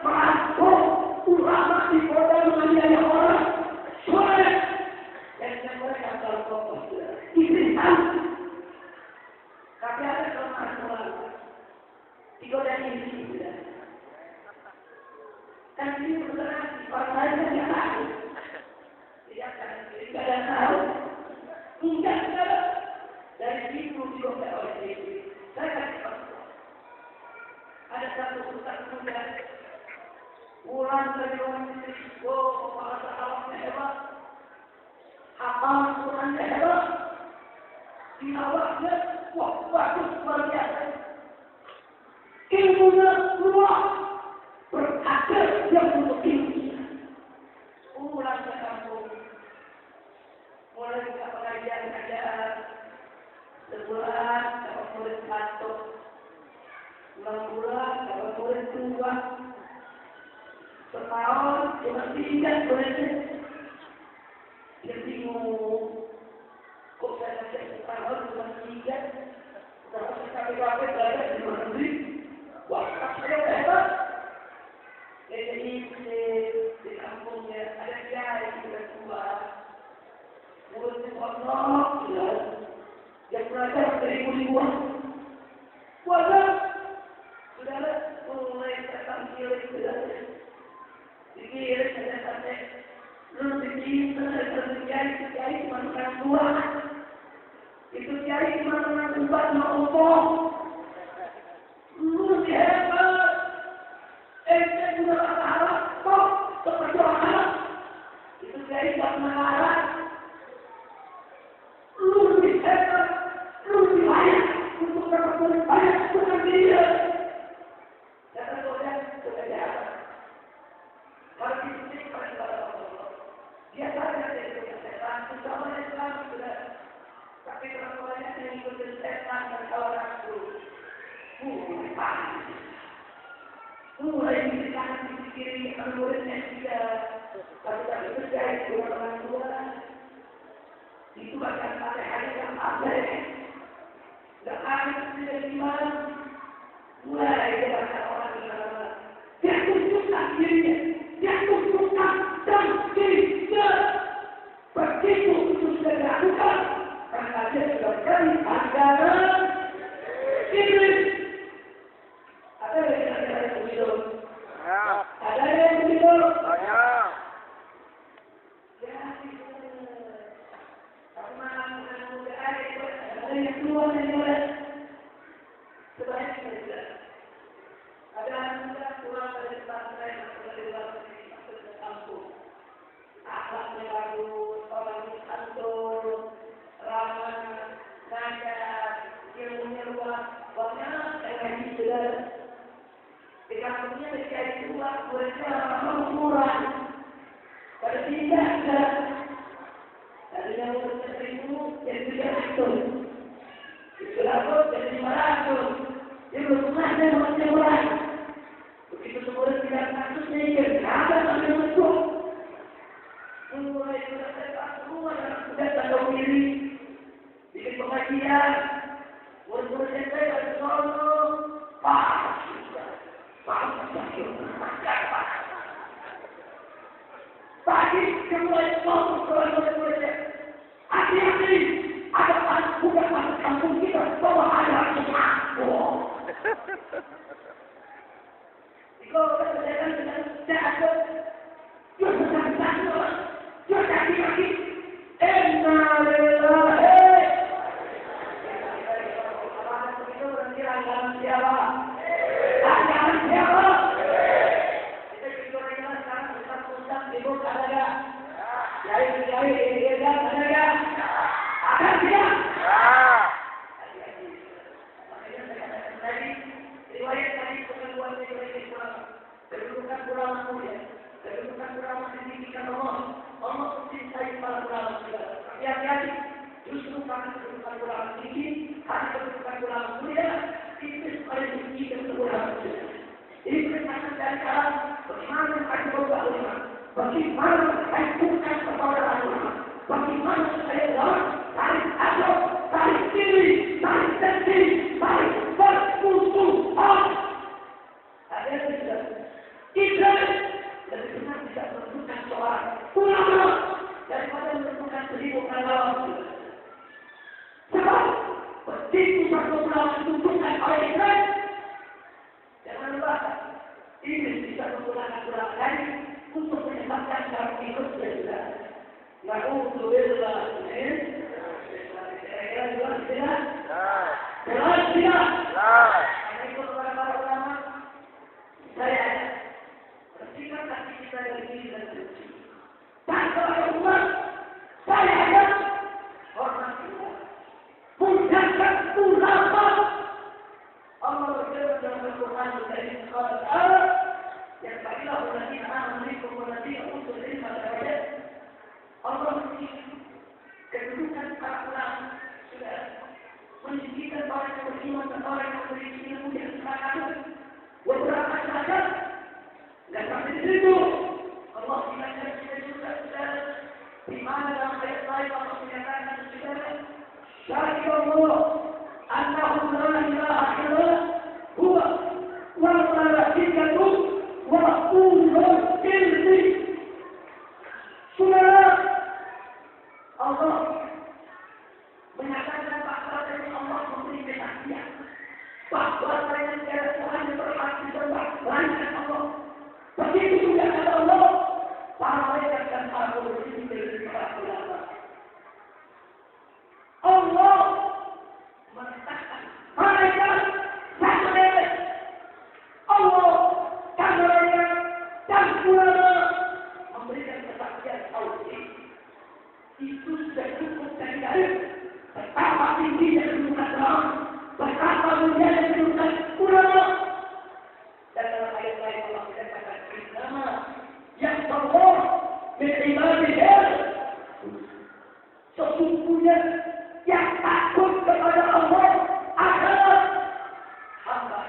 merampok, ulama digoda menganiaya orang. Soalnya, yang mereka kalau kokoh Iblis tahu. Tapi ada kelemahan ulama. Digoda ini. Dan ini sebenarnya orang lain yang tahu. Tidak ada tahu. Enggak ada. Dari situ digoda oleh Iblis. Saya kasih contoh. Ada satu ustaz muda. Ulang dari orang Iblis. Oh, kepala awaknya hebat. Hafal Qurannya hebat. Tilawahnya, wah, bagus luar biasa. Ilmunya luas. Berhasil yang untuk ilmu. Ulang ke kampung. Mulai buka pengajian sebulan dapat murid 1. Bulan-bulan dapat murid 2. Setahun cuma 3 muridnya. Dia bingung. Kok saya cek setahun cuma 3? Kalau saya KPKP belajar di luar negeri. Wah, saya hebat. Jadi di kampungnya ada kiai sudah tua, muridnya pondok, yang belajar dari ribuan. Wajah, saudara mulai tertampil sudah. Dikira saya sampai belum dicinta dari kiai cuma orang tua. Itu kiai cuma orang tua cuma ompong. Lu hebat. Saya juga kata harap, kok seperti orang harap. Itu kiai tak mengarah. Lu lebih hebat, lu lebih layak untuk dapat lebih banyak dengan dia. Jangan boleh kejahatan. Kalau disiplin pada Allah, dia saja dari setan, bersama Islam sudah. Tapi kalau banyak yang ikut setan dan kawan aku, Mulai dikatakan dipikiri muridnya dia, tapi tak percaya kepada orang tua. Itu bahkan pada hari yang ada. Dan hari sudah iman, mulai dia orang dia tunjukkan dirinya, dia tunjukkan dan dirinya. Begitu itu sudah dilakukan, karena dia sudah beri anggaran iblis. Ada yang begitu? Ada yang begitu? Banyak. Ada yang keluar dari mulut. Sebaliknya tidak. Ada yang keluar dari pesantren atau dari luar kampung. Akhlaknya bagus, orangnya santun, ramah, ngajar, ilmunya luas, banyak yang lagi sudah. Di kampungnya menjadi luas, mereka murah. Pada tidak ada. Ada yang umurnya 1.000, yang 300. Berapa jadi 500. Dia berumahnya masih murah. Begitu semua tidak kasusnya ikan, ada sampai masuk. Mulai sudah saya semua dalam sudah tahu diri. Bikin pengajian. Murid-murid saya dari sono. Tadi mulai masuk ke murid-muridnya. Hati-hati. Ada bukan masuk kampung kita bahwa ada sesuatu. Kalau berjalan dengan jatuh, dia berjalan, dia kaki-kaki. Inna lillahi. Apakah begitu berarti anggaran siapa? Anggaran siapa? Kita juga sekarang pusat sibuk ada nggak? Jari ada nggak? Ada tidak? Riwayat tadi pengakuan dari kedudukan ulama mulia, kedudukan ulama pendidikan Allah mencintai para ulama mulia. Hati-hati, justru karena kedudukan ulama tinggi, karena kedudukan ulama mulia, itu paling tinggi dan ulama mulia. Ini perintahkan dari sekarang, bagaimana kita berubah ulama, bagaimana kita bukan kepada ulama, bagaimana supaya ulama tarik adab, tarik diri, tarik tensi, tarik bermusuhan. Ada yang tidak? Tidak. Dan benar tidak menentukan seorang ulama daripada menentukan 1.000 ulama. Sebab begitu satu ulama ditentukan oleh Islam, jangan lupa ini bisa menggunakan ulama lain untuk menyebabkan dalam hidup dia. Na'udzubillah. Kira-kira jelas tidak? Jelas tidak? Karena itu kepada para ulama, saya ada. Bersihkan hati kita dari diri dan suci. Dan kepada umat, saya ada. Hormat kita. Muliakan ulama. Allah berfirman dalam Al-Quran Al-Karim Qala yang bagilah uladzina amanu minkum walladzina utul ilma darajat. Allah menunjukkan kedudukan para ulama sudah menunjukkan orang yang beriman dan orang yang memiliki ilmu yang sangat beberapa sahaja dan sampai di situ Allah bilang kita juga di mana dalam ayat lain Allah menyatakan saudara syahid Allah annahu la ilaha illallah huwa wal malaikatu wa ulul ilmi. Saudara, Allah menyatakan bahwa dari Allah memberi kesaksian bahwa saya tidak Tuhan yang berhak disembah melainkan Allah. Begitu juga kata Allah, para malaikat dan para ulul ilmi dari para ulama. Allah menetapkan malaikat satu malaikat. Allah dan malaikat dan ulama memberikan kesaksian tauhid. Itu sudah cukup dari dalil betapa tingginya kedudukan ulama, betapa mulianya kedudukan ulama. Dan dalam ayat lain Allah menyatakan innama yaqullah min ibadihi, sesungguhnya yang takut kepada Allah adalah hamba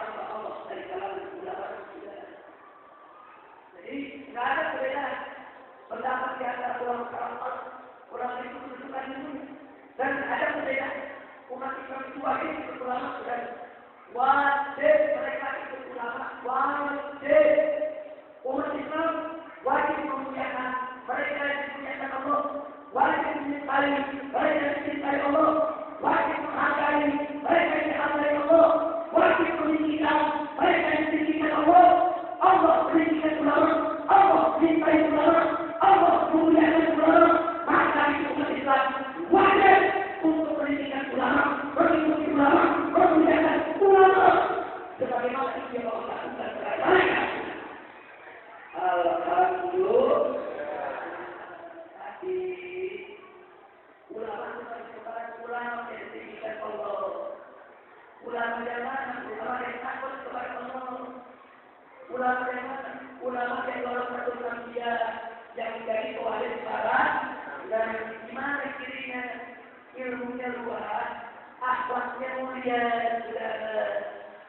Jadi nggak ada perbedaan pendapat di antara ulama itu menentukan itu dan ada perbedaan umat Islam itu wajib ikut ulama dan wajib mereka ikut ulama wajib umat Islam wajib memuliakan mereka yang dimuliakan Allah wajib mencintai mereka yang dicintai Allah wajib menghargai mereka yang dihargai Allah wajib meninggikan mereka yang ditinggikan Allah Allah meninggikan ulama Allah mencintai ulama Allah memuliakan ulama maka itu umat Islam wajib untuk meninggikan ulama mengikuti ulama memuliakan ulama sebagaimana itu yang Allah lakukan kepada mereka. Alhamdulillah. Tadi ulama bukan ulama yang ditinggikan Allah. Ulama yang mana? Ulama yang takut kepada Allah. Ulama yang mana? Ulama yang orang satu dia yang menjadi pewaris syarat dan gimana kirinya ilmunya luas, akhlaknya mulia,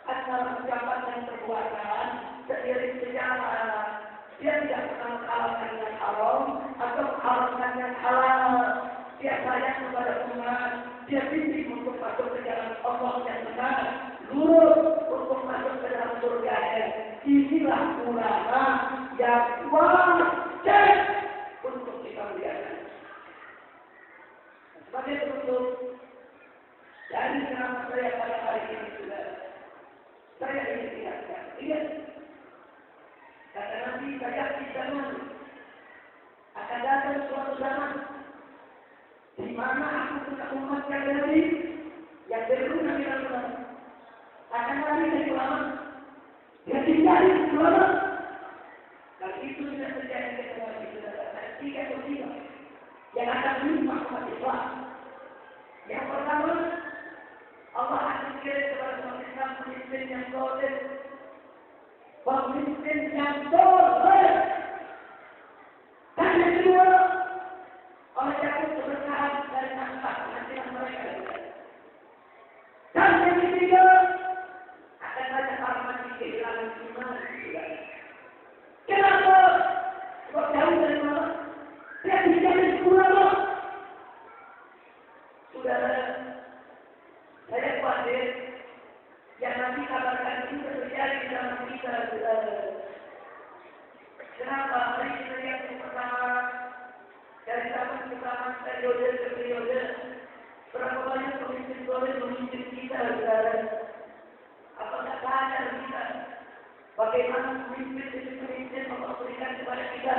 antara ucapan dan perbuatan seiring sejarah dia tidak pernah menghalalkan yang haram atau menghalalkan yang halal. Dia sayang kepada umat, dia bimbing untuk masuk ke jalan Allah yang benar, lurus untuk masuk ke dalam surga. Inilah ulama yang wajib untuk kita muliakan. Sebagai penutup dari ceramah saya pada hari ini sudah saya ingin ingatkan. Ingat, kata Nabi saya di zaman akan datang suatu zaman di mana aku punya umat yang lebih yang berguna dengan ulama akan lari dari ulama yang tinggali ulama dan itu sudah terjadi kepada kita tiga musibah yang akan menimpa umat Islam. Yang pertama, Allah akan kirim kepada umat Islam pemimpin yang soleh, pemimpin yang soleh. Dan yang kedua, Allah jatuh keberkahan dari nafkah penghasilan mereka. Dan yang ketiga, akan banyak orang mati kehilangan iman. Kenapa? Sebab jauh dari mana? Dia tidak ulama. Saudara, saya khawatir yang nanti kabarkan itu terjadi dalam kita. Kenapa? Mari kita lihat yang pertama dari zaman ke zaman, periode ke periode, berapa banyak pemimpin soleh memimpin kita, saudara? Apakah sadar kita bagaimana pemimpin memberikan kepada kita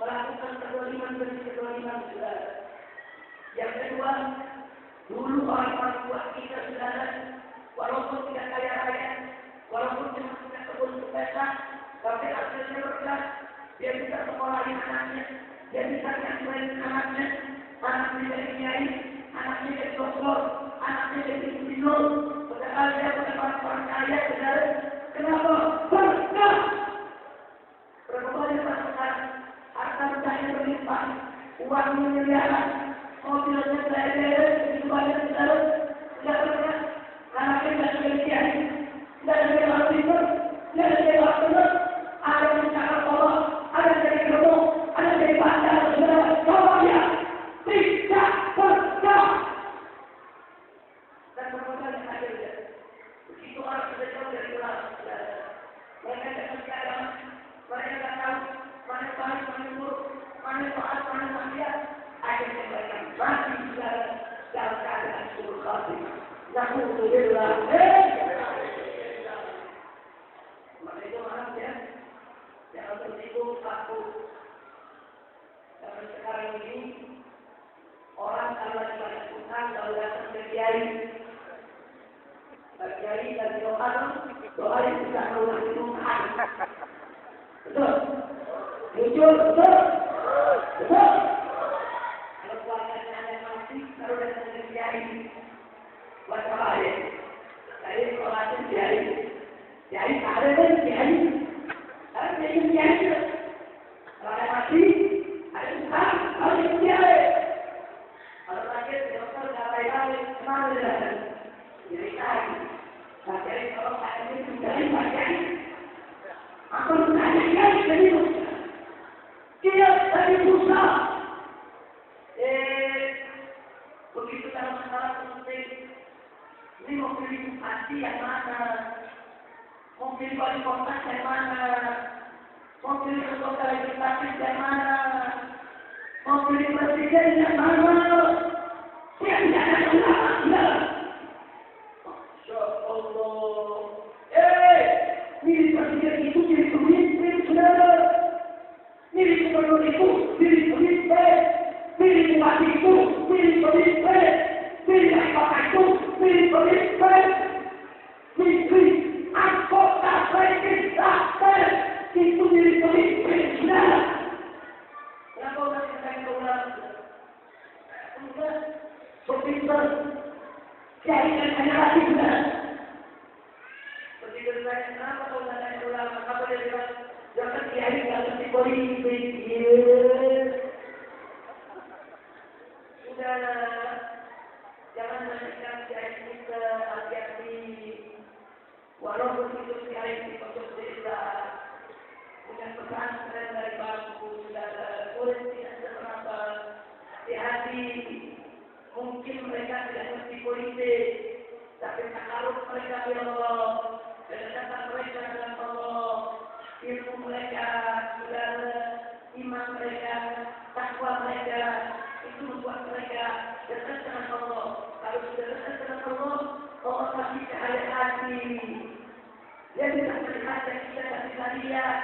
melakukan kedoliman demi kedoliman, saudara? Yang kedua, dulu orang-orang tua kita, saudara, walaupun tidak kaya raya, walaupun cuma punya kebun sepeda, tapi hasilnya berkah, dia bisa sekolahin anaknya, dia bisa nyamperin anaknya, anaknya jadi kiai, anaknya jadi dokter, anaknya jadi insinyur, padahal dia bukan orang kaya, saudara. Kenapa? Berkah. Berapa banyak orang sekarang harta bendanya berlimpah, uang miliaran, mobilnya berlimpah, begitu banyak saudara. Tidak berkah. Anaknya tidak jadi kiai, tidak jadi orang pintar, tidak jadi orang benar. Ada yang cakap Allah, ada yang jadi guru, ada yang jadi bandar, saudara. Semuanya tidak berkah. Dan berapa banyak hasilnya. Begitu orang sudah jauh dari ulama, mereka tidak mengerti agama, mereka tidak tahu mana baik, mana buruk, mana taat, mana maksiat. Akhirnya mereka mati dalam keadaan suruh khatimah. Na'udzubillah. Maka itu maaf ya, jangan tersinggung takut. Karena sekarang ini orang kalau dibanyak utang kalau datang ke kiai, kiai dan doa yang tidak melunak utang. Betul? Muncul, betul? Betul? Kalau keluarganya ada mati, kalau datang ke kiai, buat apa ya? Kiai sholatnya kiai. Kiai ada kan kiai. Harus jadi kiai. Kalau ada mati, ada utang, harus jadi kiai. Kalau lagi dokter nggak baik-baik, kemana dia datang? Jadi kiai. Nah, kiai kalau kiai itu kiai, kiai. Aku bertanya kiai, jadi pilih wali kota yang mana, mau pilih anggota legislatif yang mana, mau pilih presiden yang mana, yang jangan ulama. Masya Allah. Milih presiden itu milih pemimpin, saudara. Milih gubernur itu milih pemimpin, milih bupati itu milih pemimpin, milih wali kota itu milih pemimpin, milih anggota legislatif itu milih pemimpin, saudara. Kenapa orang yang ke ulama? Enggak, berpintar. Jadikan hanya lagi, saudara. Begitu saya, kenapa kau tanya ulama? Kenapa dia bilang, jangan kiai, jangan di politik. Sudah, jangan menjadikan kiai kita hati-hati. Walaupun itu kiai di pojok desa, punya pesantren dari bangku, sudah boleh tidak seberapa. Hati-hati, mungkin mereka tidak mengerti politik, tapi takaruf mereka dengan Allah, kedekatan mereka dengan Allah, ilmu mereka, saudara, iman mereka, takwa mereka, itu membuat mereka dekat dengan Allah. Kalau sudah dekat dengan Allah, Allah kasih cahaya hati. Dia bisa melihat yang kita tidak bisa lihat,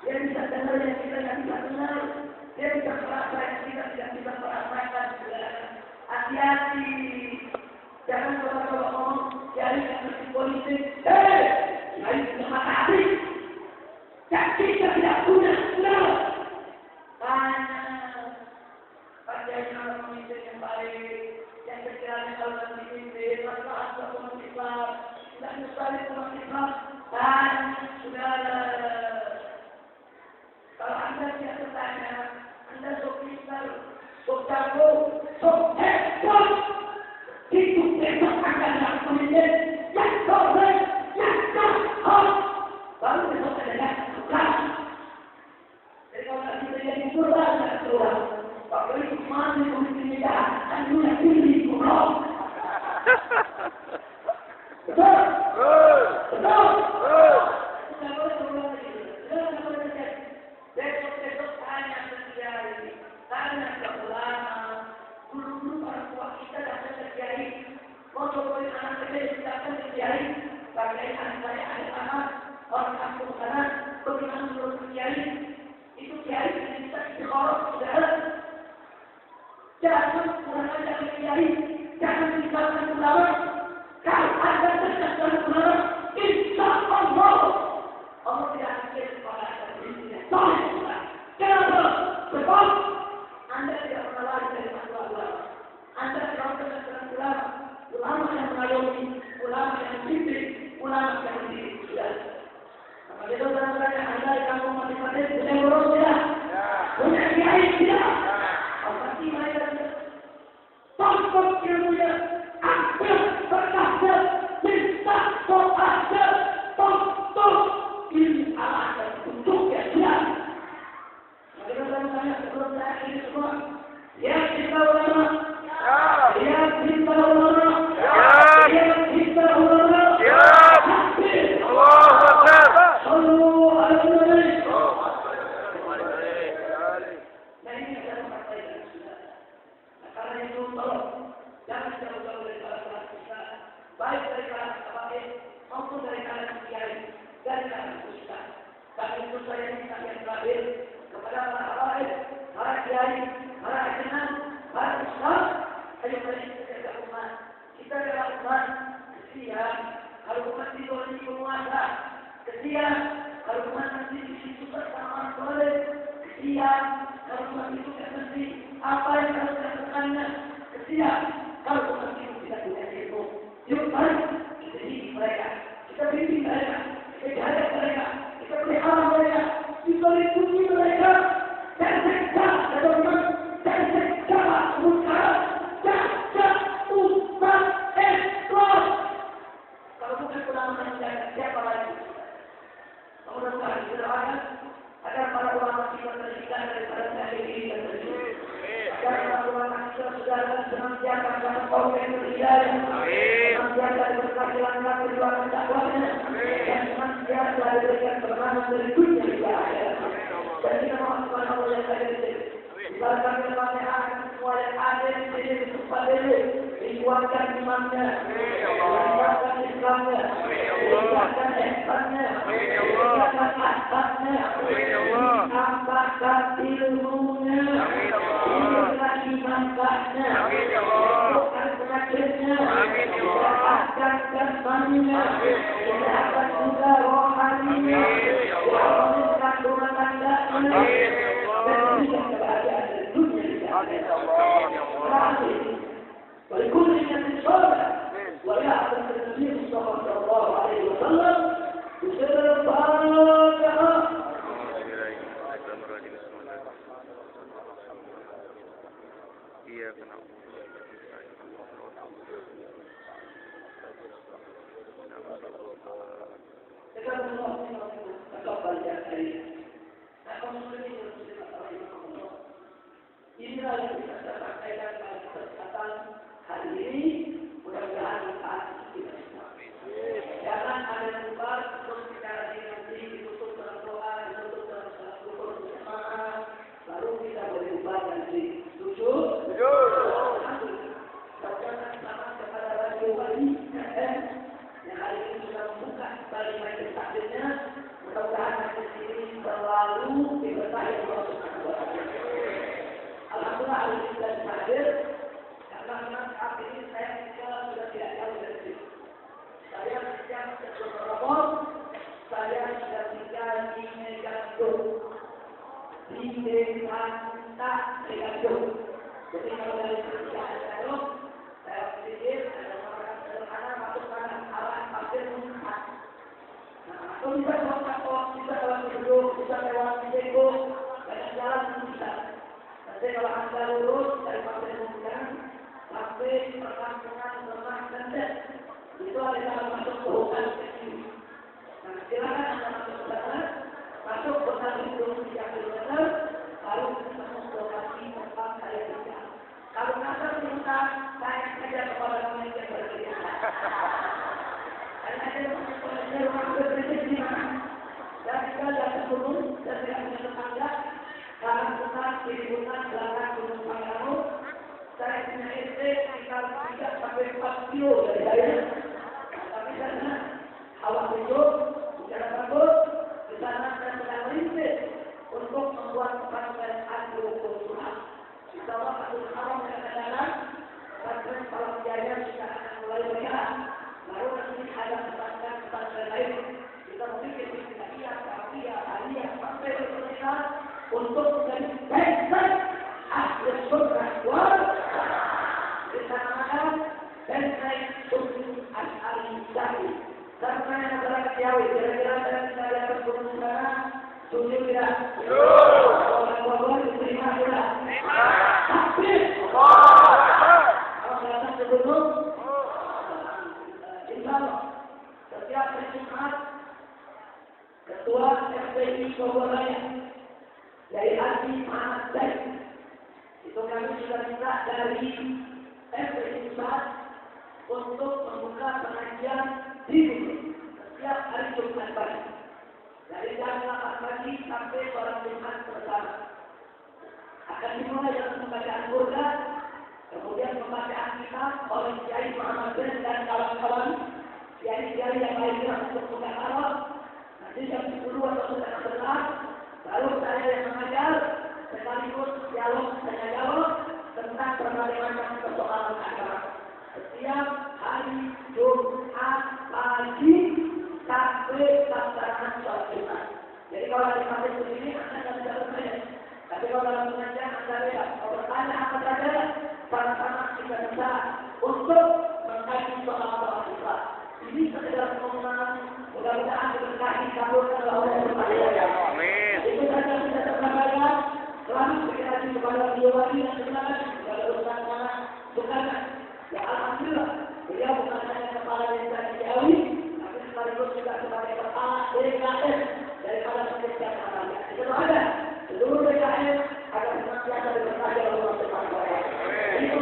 dia bisa dengar yang kita tidak bisa dengar, dia bisa merasa yang kita tidak bisa merasakan, saudara. Hati-hati. Jangan coba-coba ngomong dari yang politik. Kiai punya mata hati. Dan kita tidak punya, saudara. Tanya. Bacanya orang pemimpin yang baik. Yang sekiranya kalau orang dipimpin, masalah umat Islam. Tidak mustahil umat Islam. Tanya, saudara. Kalau Anda tidak bertanya, Anda sok pintar, sok jago, sok hebat. Itu memang akan dalam pemimpin yang soleh, yang jahat. Baru besok adalah tukar. Jadi kalau nanti terjadi kurban, tidak keluar. Kalau itu mati pemimpin jahat, dan dunia pilih kurang. Betul? Betul? Tidak boleh keluar lagi. Tidak boleh terjadi. Besok-besok tanya ke kiai, tanya ke ulama. Dulu-dulu para tua kita datang ke kiai, mau cobain anak kecil datang ke kiai, pakai anak saya ada anak, orang kampung sana, bagaimana menurut kiai? Itu kiai bisa dikorok, saudara. Jangan kurang ajar ke kiai, jangan tinggalkan ulama. Kalau Anda dekat dengan ulama, insya Allah, Allah tidak akan kepada Anda. Kenapa? Sebab Anda tidak pernah lari dari masalah ulama. Anda tidak pernah dengan ulama. Ulama yang mengayomi, ulama yang mendidik, ulama yang mendidik. Sudah. Maka itu saudara-saudara, Anda di kampung masing-masing punya guru tidak? Punya kiai tidak? Pasti mereka tidak. Tongkok ilmunya, ambil berkasnya, minta doanya, tongkok ilmu Allah dan untuknya tidak. Maka saudara-saudara, sebelum saya ini semua, ya kita ulama, ya kita ulama, ya kita ulama, Allahu Akbar. Sallu ala Nabi. Nah ini adalah pertanyaan kita. Karena itu tolong jangan jauh-jauh dari kalangan kita, baik dari kalangan kabair maupun dari kalangan kiai, dari kalangan ustaz. Tapi itu saya minta yang terakhir kepada para kabair, para kiai, para ajaran, para ustaz. Ayo mari kita jaga umat. Kita jaga umat. Kesian kalau umat didolimi penguasa. Kesian kalau umat nanti disitukan sama orang soleh. Kesian kalau umat itu tidak mengerti apa yang harus dilakukannya. Kesian kalau umat itu tidak punya ilmu. Yuk mari kita didik mereka, kita bimbing mereka, kita jaga mereka, kita pelihara mereka, kita lindungi mereka. Dan seksa dan dan seksa munkar. Kalau bukan ulama yang menjaga, siapa lagi? Mudah-mudahan kita doakan agar para ulama kita terhindar daripada penyakit ini dan terjadi. Agar para ulama saudara senantiasa dalam kaum yang berhidayah, senantiasa diberkati langkah perjuangan dakwahnya, dan senantiasa diberikan kemenangan dari dunia hingga akhirat. Dan kita mohon kepada Allah yang ada di sini. Dibacakan Al-Fatihah semua yang ada di sini di tempat ini, dikuatkan imannya, dikuatkan Islamnya, dikuatkan ihsannya, dikuatkan akhlaknya, ditambahkan ilmunya, diberikan manfaatnya, dikuatkan penyakitnya, dikuatkan jasmaninya, dikuatkan juga rohaninya, dikuatkan rumah tangganya, dan diberikan kebahagiaan dari dunia hingga akhirat. ولكل من صالح ويعلم النبي صلى الله عليه وسلم بسر الفاتحة. إياك نعبد وإياك نستعين تقبل يا كريم. المسلمين والمسلمات رحمهم الله. Inilah yang bisa saya sampaikan pada kesempatan hari ini. Mudah-mudahan saat kita semua. Jangan ada yang lupa untuk bicara ini nanti ditutup dalam doa, ditutup dalam salat zuhur bersama, baru kita boleh ubah nanti. Setuju? Setuju. Jangan sama kepada Radio Bali FM yang hari ini sudah membuka kembali majelis taklimnya. Mudah-mudahan majelis ini selalu diberkahi Allah Subhanahu wa Ta'ala. Alhamdulillah hari ini sudah hadir karena memang saat ini saya sudah tidak jauh dari sini. Saya sejak sebelum Ramadan, saya sudah tinggal di Megatur, di Desa Megatur. Jadi kalau dari Megatur, saya pikir ada orang sederhana masuk sana arah pasir Muhammad. Nah, atau bisa lewat kantor, bisa lewat gedung, bisa lewat Ceko, banyak jalan bisa. Nanti kalau anda lurus dari Pasir Muhammad sampai perkampungan Lemah Kendet, itu ada jalan masuk ke hutan kecil. Nah, silakan anda masuk ke sana, masuk hutan itu 3 km, baru ketemu lokasi tempat saya tinggal. Kalau nggak di hutan, saya saja kepada teman yang berbeda. Karena dia punya rumah berbeda di mana? Dan kita jatuh gunung dan tidak punya tetangga. Karena hutan, kiri hutan, belakang gunung Pangrango. Saya punya SD sekitar 3 sampai 4 kilo dari saya. Tapi karena awak hidup, bicara bagus, di sana saya sedang merintis untuk membuat pesantren agrokultural. Insya Allah Abdul Haram yang akan datang, pesantren kalau biaya kita akan mulai bergerak. Baru nanti ada pesantren lain. Kita memiliki Islamiyah, Syariah, Aliyah, sampai berkelanjutan untuk menjadi benteng ahli surga wal disamakan benteng Sunni Asy'ari Syafi'i. Karena yang masyarakat Jawa kira-kira kita lihat berkurung sana, Sunni tidak? Orang diterima tidak? Tapi kalau datang ke gunung, insya Allah setiap hari Jumat Ketua FPI Bogor Raya dari Haji Muhammad Zaid itu kami sudah minta dari FPI Pusat untuk membuka pengajian di Bogor setiap hari Jumat pagi dari jam 8 pagi sampai sholat Jumat bersama. Akan dimulai dengan pembacaan Quran, kemudian pembacaan kitab oleh Kiai Muhammad Zaid dan kawan-kawan kiai-kiai yang lainnya untuk bukan Arab. Nanti jam 10 atau setengah 11 baru saya yang mengajar sekaligus dialog tanya jawab tentang berbagai macam persoalan agama. Setiap hari Jumat pagi sampai pelaksanaan sholat Jumat. Jadi kalau ada sampai begini anda tidak bisa bertanya. Tapi kalau dalam pengajian anda lihat, kalau bertanya apa saja, sama-sama kita bisa untuk mengkaji soal Islam. Ini sekedar pengumuman. Mudah-mudahan diberkahi kabulkan oleh Allah Subhanahu wa Ta'ala. Amin. Itu saja kita sampaikan. Selamat berkati kepada beliau lagi dan semangat kepada urusan mana bukan. Ya alhamdulillah beliau bukan hanya kepala desa Ciawi, tapi sekaligus juga sebagai kepala DKS daripada pekerjaan Amalia. Itu ada seluruh DKS agar senantiasa diberkahi oleh Allah Subhanahu wa Ta'ala.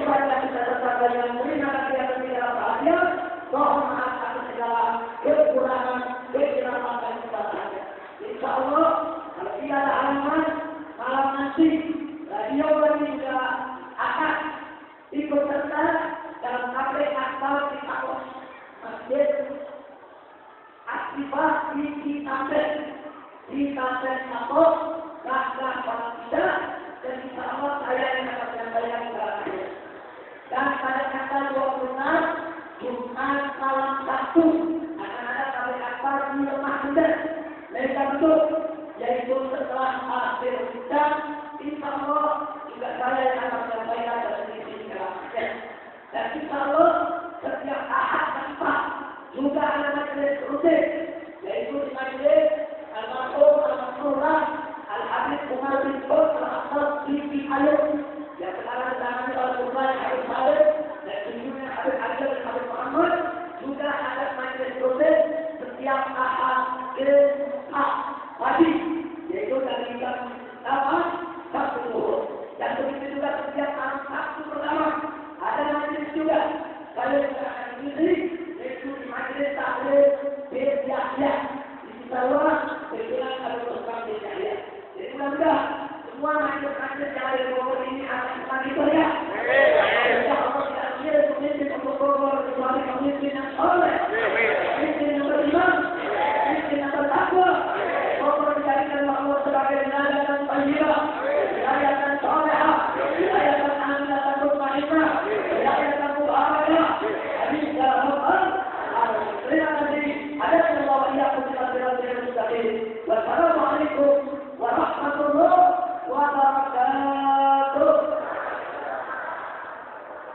Umar bin Khattab di Khalid yang sekarang ditangani oleh Umar bin Khalid dan tunjuknya Habib Ali dan Habib Muhammad juga ada majelis dosen setiap akhir pagi, yaitu dari jam 8 sampai 10. Dan begitu juga setiap Sabtu pertama ada majelis juga. Kalau kita akan diri, yaitu di majelis taklim Yahya di Sarawak, kebetulan ada program Yahya. Jadi mudah-mudahan semua majelis yang ada di bawah